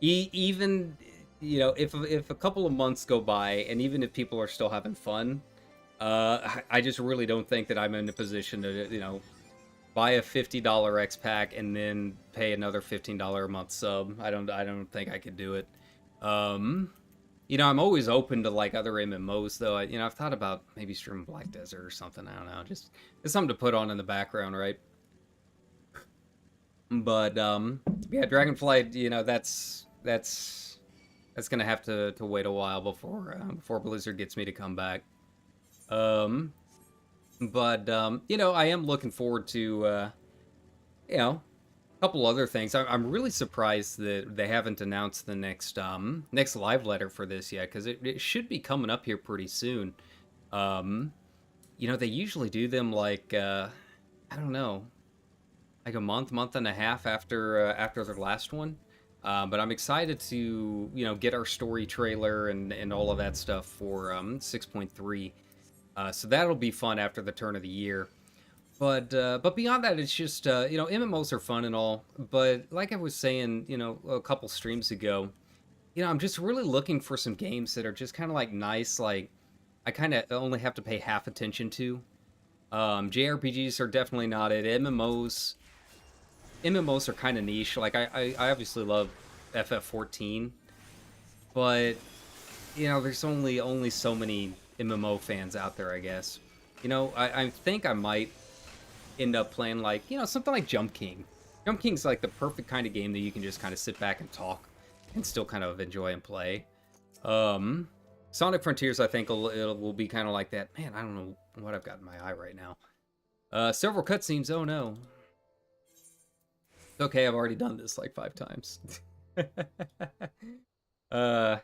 Even if a couple of months go by, and even if people are still having fun, I just really don't think that I'm in a position to buy a $50 X pack and then pay another $15 a month sub. I don't think I could do it. I'm always open to like other MMOs though. I've thought about maybe streaming Black Desert or something. I don't know. Just it's something to put on in the background, right? But yeah, Dragonflight. That's gonna have to wait a while before Blizzard gets me to come back. Um, but I am looking forward to a couple other things. I'm really surprised that they haven't announced the next live letter for this yet, because it should be coming up here pretty soon. Um, they usually do them like I don't know, like a month and a half after their last one. But I'm excited to get our story trailer and all of that stuff for 6.3. So that'll be fun after the turn of the year. But beyond that, it's just MMOs are fun and all. But like I was saying, a couple streams ago, I'm just really looking for some games that are just kind of like nice. Like I kind of only have to pay half attention to. JRPGs are definitely not it. MMOs are kind of niche. Like I obviously love FF14, but there's only so many MMO fans out there, I guess. I think I might end up playing like something like Jump King. Jump King's like the perfect kind of game that you can just kind of sit back and talk and still kind of enjoy and play. Sonic Frontiers, I think will be kind of like that. Man, I don't know what I've got in my eye right now. Several cutscenes. Oh no. Okay, I've already done this like 5 times. uh,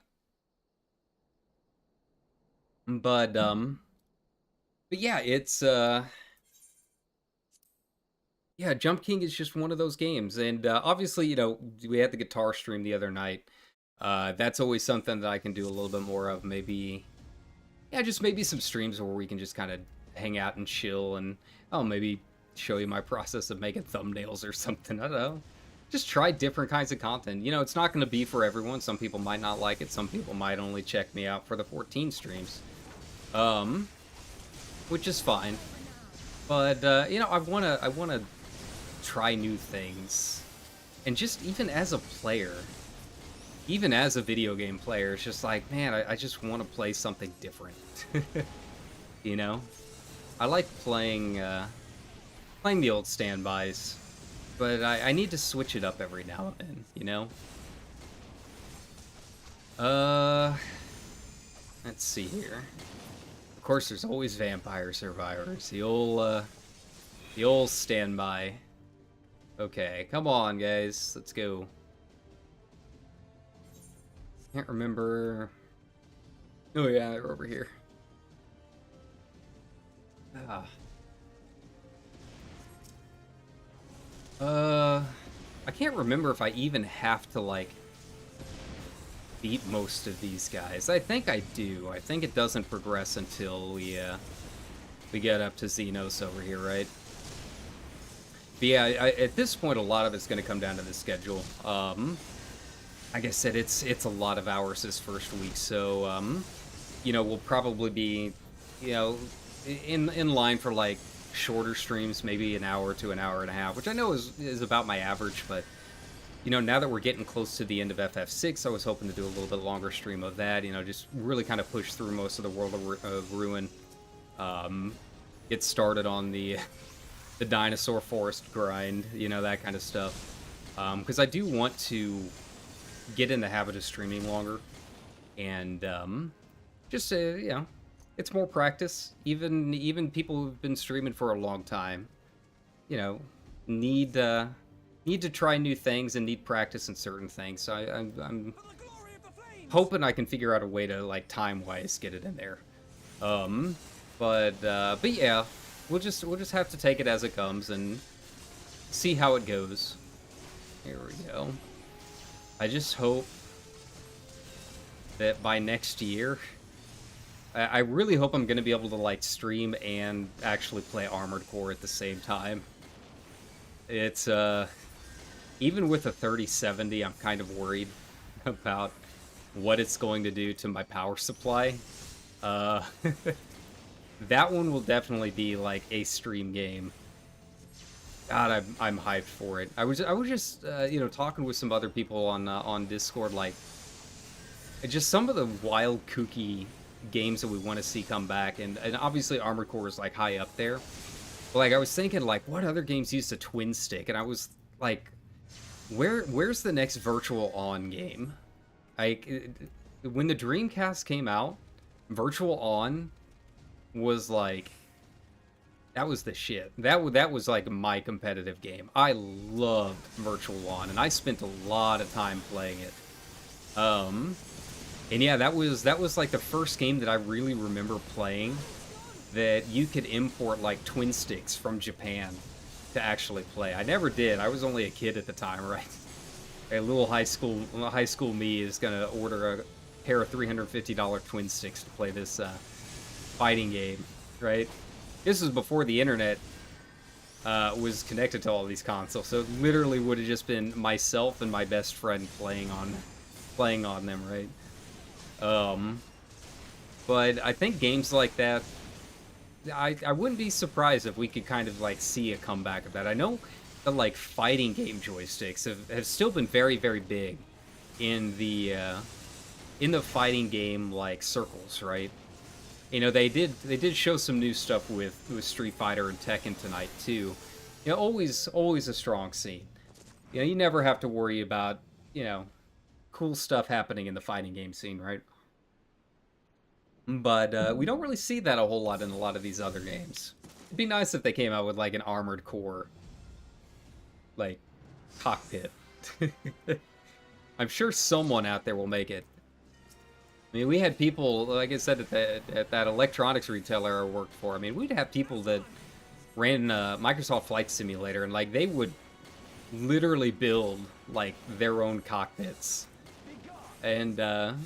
but yeah, it's yeah, Jump King is just one of those games, and obviously, we had the guitar stream the other night. That's always something that I can do a little bit more of. Maybe, yeah, just maybe some streams where we can just kind of hang out and chill, and maybe show you my process of making thumbnails or something. I don't know. Just try different kinds of content. It's not going to be for everyone. Some people might not like it. Some people might only check me out for the 14 streams, which is fine. But I wanna try new things, and just even as a player, even as a video game player, it's just like, man, I just want to play something different. I like playing the old standbys, but I need to switch it up every now and then, let's see here. Of course, there's always Vampire Survivors, the old standby. Okay, come on, guys, let's go. Can't remember. Oh yeah, they're over here. I can't remember if I even have to, like, beat most of these guys. I think I do. I think it doesn't progress until we get up to Xenos over here, right? But yeah, at this point, a lot of it's going to come down to the schedule. Like I said, it's a lot of hours this first week, so, we'll probably be, in line for, like, shorter streams, maybe an hour to an hour and a half, which I know is about my average, but now that we're getting close to the end of FF6, I was hoping to do a little bit longer stream of that, just really kind of push through most of the World of Ruin, get started on the dinosaur forest grind, that kind of stuff, because I do want to get in the habit of streaming longer, and just it's more practice. Even people who've been streaming for a long time, need to try new things and need practice in certain things. So I'm hoping I can figure out a way to, like, time-wise get it in there. But yeah, we'll just have to take it as it comes and see how it goes. Here we go. I just hope that by next year, I really hope I'm gonna be able to like stream and actually play Armored Core at the same time. It's even with a 3070, I'm kind of worried about what it's going to do to my power supply. Uh, that one will definitely be like a stream game. God, I'm hyped for it. I was just you know, talking with some other people on Discord, like just some of the wild kooky games that we want to see come back, and obviously Armored Core is like high up there. But like I was thinking, like what other games use a twin stick, and I was like, where's the next Virtual On game? Like when the Dreamcast came out, Virtual On was like, that was the shit. That was like my competitive game. I loved Virtual On, and I spent a lot of time playing it. And yeah, that was like the first game that I really remember playing that you could import like twin sticks from Japan to actually play. I never did. I was only a kid at the time, right? A little high school me is gonna order a pair of $350 twin sticks to play this fighting game, right? This was before the internet was connected to all these consoles, so it literally would have just been myself and my best friend playing on them, right? But I think games like that, I wouldn't be surprised if we could kind of like see a comeback of that. I know the like fighting game joysticks have still been very, very big in the fighting game like circles, right? You know, they did show some new stuff with Street Fighter and Tekken tonight too. You know, always a strong scene. You know, you never have to worry about, you know, cool stuff happening in the fighting game scene, right? But we don't really see that a whole lot in a lot of these other games. It'd be nice if they came out with like an Armored Core like cockpit. I'm sure someone out there will make it. I mean, we had people, like I said, at that electronics retailer I worked for. I mean, we'd have people that ran Microsoft Flight Simulator, and like they would literally build like their own cockpits. And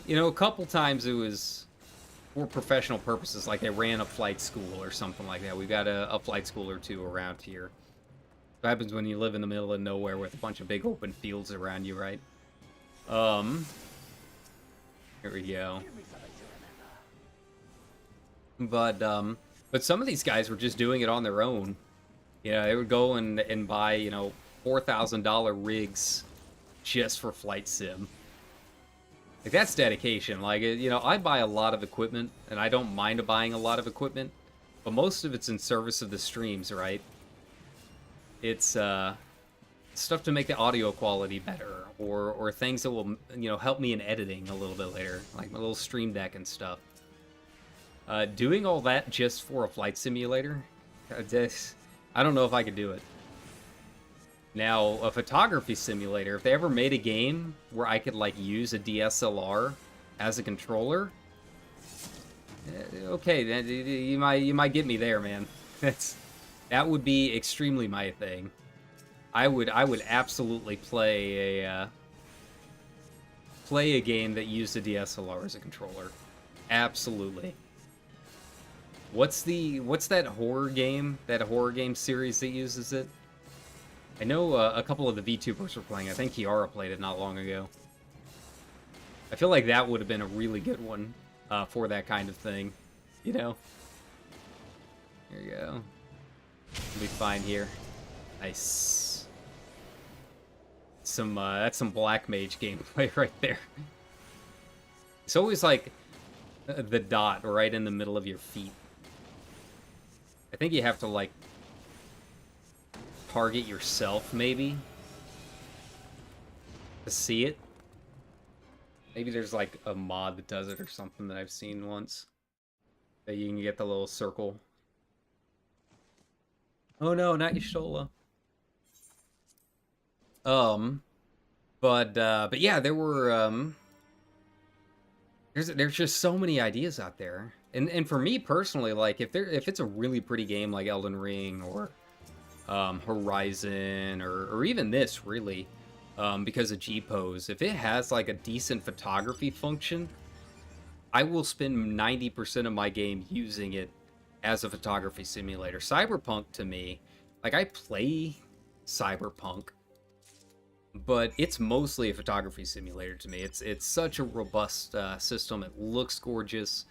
you know, a couple times it was for professional purposes, like they ran a flight school or something like that. We got a flight school or two around here. What happens when you live in the middle of nowhere with a bunch of big open fields around you, right? Here we go. But some of these guys were just doing it on their own. You know, they would go and buy, you know, $4,000 rigs just for flight sim. Like, that's dedication. Like, you know, I buy a lot of equipment, and I don't mind buying a lot of equipment, but most of it's in service of the streams, right? It's stuff to make the audio quality better, or things that will, you know, help me in editing a little bit later, like my little stream deck and stuff. Doing all that just for a flight simulator, I don't know if I could do it. Now, a photography simulator, if they ever made a game where I could, like, use a DSLR as a controller, okay, then you might get me there, man. That would be extremely my thing. I would absolutely play a game that used a DSLR as a controller. Absolutely. What's that horror game? That horror game series that uses it? I know a couple of the VTubers were playing. I think Kiara played it not long ago. I feel like that would have been a really good one for that kind of thing, you know? Here we go. We'll be fine here. Nice. That's some Black Mage gameplay right there. It's always like the dot right in the middle of your feet. I think you have to like target yourself, maybe, to see it. Maybe there's like a mod that does it or something that I've seen once. That you can get the little circle. Oh no, not Y'shtola. But yeah, there were there's just so many ideas out there. And for me personally, like if it's a really pretty game like Elden Ring or Horizon or even this really, because of G-Pose, if it has like a decent photography function, I will spend 90% of my game using it as a photography simulator. Cyberpunk to me, like I play Cyberpunk, but it's mostly a photography simulator to me. It's such a robust system. It looks gorgeous.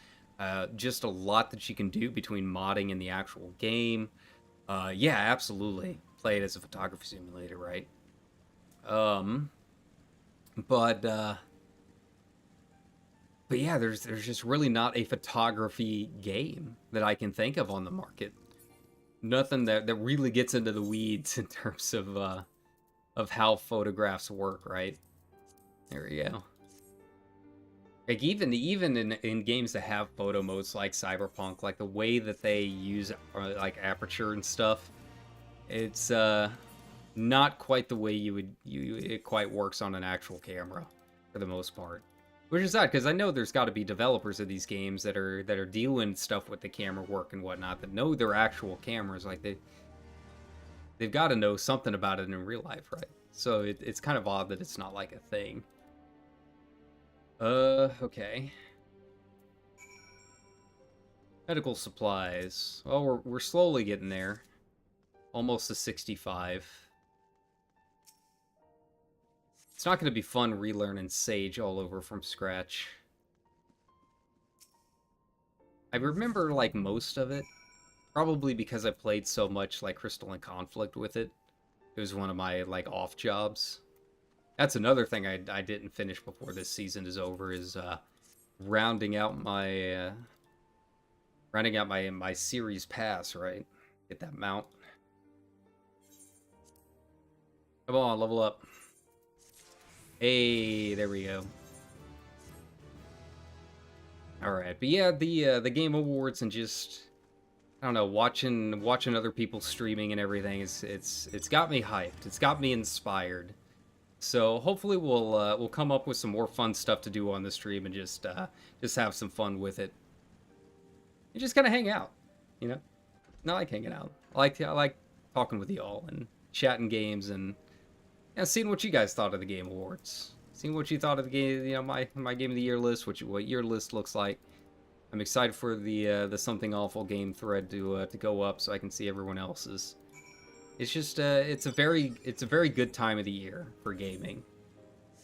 Just a lot that you can do between modding and the actual game. Yeah, absolutely. Play it as a photography simulator, right? Um, but uh, but yeah, there's just really not a photography game that I can think of on the market. Nothing that really gets into the weeds in terms of how photographs work, right? There we go. Like even in games that have photo modes like Cyberpunk, like the way that they use like aperture and stuff, it's not quite the way it quite works on an actual camera for the most part. Which is odd because I know there's got to be developers of these games that are dealing stuff with the camera work and whatnot that know their actual cameras. Like they've got to know something about it in real life, right? So it's kind of odd that it's not like a thing. Okay. Medical supplies. Oh, we're slowly getting there. Almost to 65. It's not going to be fun relearning Sage all over from scratch. I remember, like, most of it. Probably because I played so much, like, Crystalline Conflict with it. It was one of my, like, off jobs. That's another thing I didn't finish before this season is over, is, rounding out my, my series pass, right? Get that mount. Come on, level up. Hey, there we go. All right, but yeah, the Game Awards and just I don't know, watching other people streaming and everything it's got me hyped. It's got me inspired. So hopefully we'll come up with some more fun stuff to do on the stream and just have some fun with it. And just kind of hang out, you know. Not like hanging out. I like talking with y'all and chatting games and seeing what you guys thought of the Game Awards. Seeing what you thought of the game, my Game of the Year list, what your list looks like. I'm excited for the Something Awful game thread to go up so I can see everyone else's. It's just it's a very good time of the year for gaming.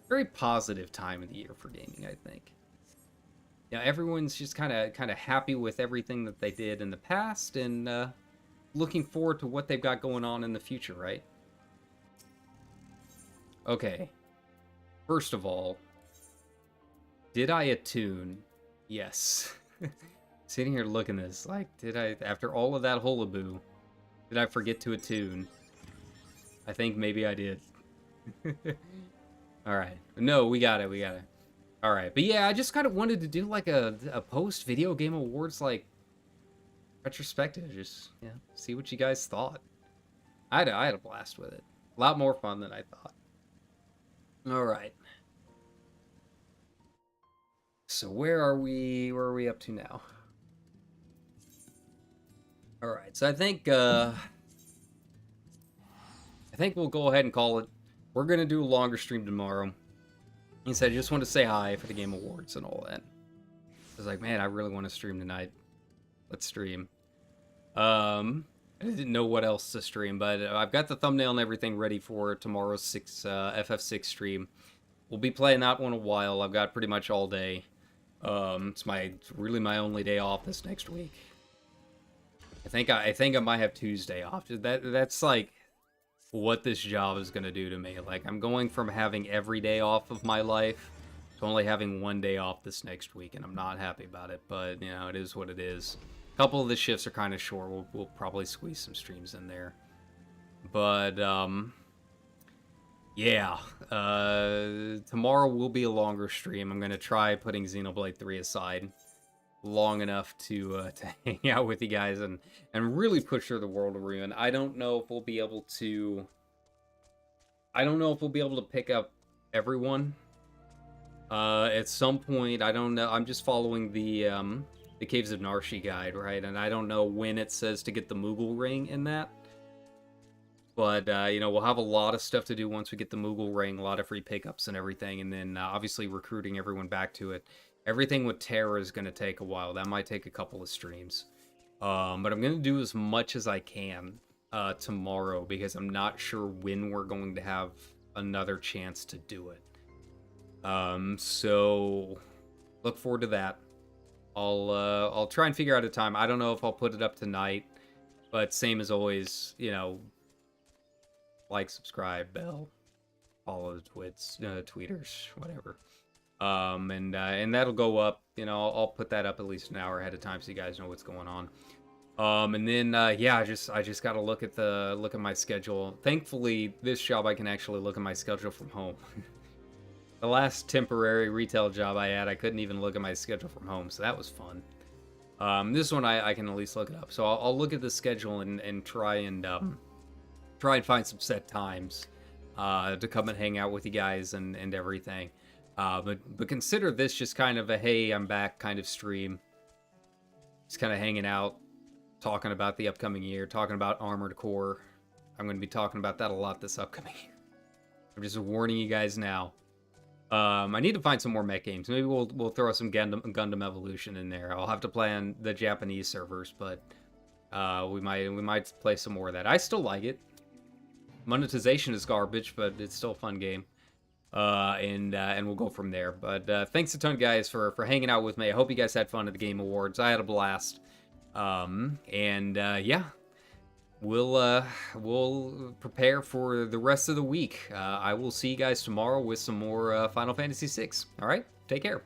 Very positive time of the year for gaming, I think. Yeah, everyone's just kind of happy with everything that they did in the past and looking forward to what they've got going on in the future, right? Okay. First of all, did I attune? Yes. Sitting here looking at this, like, did I, after all of that hullaboo, did I forget to attune? I think maybe I did. Alright. No, we got it. Alright, but yeah, I just kind of wanted to do, like, a post-video game awards, like, retrospective. Just, yeah, see what you guys thought. I had a blast with it. A lot more fun than I thought. Alright. So where are we up to now? Alright, so I think we'll go ahead and call it. We're gonna do a longer stream tomorrow. He said, I just want to say hi for the Game Awards and all that. I was like, man, I really want to stream tonight. Let's stream. I didn't know what else to stream, but I've got the thumbnail and everything ready for tomorrow's FF6 stream. We'll be playing that one a while. I've got pretty much all day. It's really my only day off this next week. I think I might have Tuesday off. That's like what this job is gonna do to me. Like, I'm going from having every day off of my life to only having one day off this next week, and I'm not happy about it. But you know, it is what it is. A couple of the shifts are kind of short. We'll probably squeeze some streams in there. But yeah, tomorrow will be a longer stream. I'm gonna try putting Xenoblade 3 aside long enough to hang out with you guys and really push through the World of Ruin. I don't know if we'll be able to pick up everyone. At some point, I don't know. I'm just following the Caves of Narshi guide, right? And I don't know when it says to get the Moogle ring in that. But, you know, we'll have a lot of stuff to do once we get the Moogle ring, a lot of free pickups and everything, and then obviously recruiting everyone back to it. Everything with Terra is going to take a while. That might take a couple of streams. But I'm going to do as much as I can tomorrow because I'm not sure when we're going to have another chance to do it. So look forward to that. I'll try and figure out a time. I don't know if I'll put it up tonight, but same as always, you know, like, subscribe, bell, follow tweeters, whatever. And that'll go up. You know, I'll put that up at least an hour ahead of time so you guys know what's going on. And then yeah, I just gotta look at my schedule. Thankfully, this job I can actually look at my schedule from home. The last temporary retail job I had, I couldn't even look at my schedule from home, so that was fun. This one I can at least look it up. So I'll look at the schedule and try and find some set times to come and hang out with you guys and everything. But consider this just kind of a hey, I'm back kind of stream. Just kind of hanging out, talking about the upcoming year, talking about Armored Core. I'm going to be talking about that a lot this upcoming year. I'm just warning you guys now. I need to find some more mech games. Maybe we'll throw some Gundam Evolution in there. I'll have to play on the Japanese servers, but we might play some more of that. I still like it. Monetization is garbage, but it's still a fun game. And we'll go from there. But thanks a ton, guys, for hanging out with me. I hope you guys had fun at the Game Awards. I had a blast. Yeah, we'll prepare for the rest of the week. I will see you guys tomorrow with some more Final Fantasy VI. All right, take care.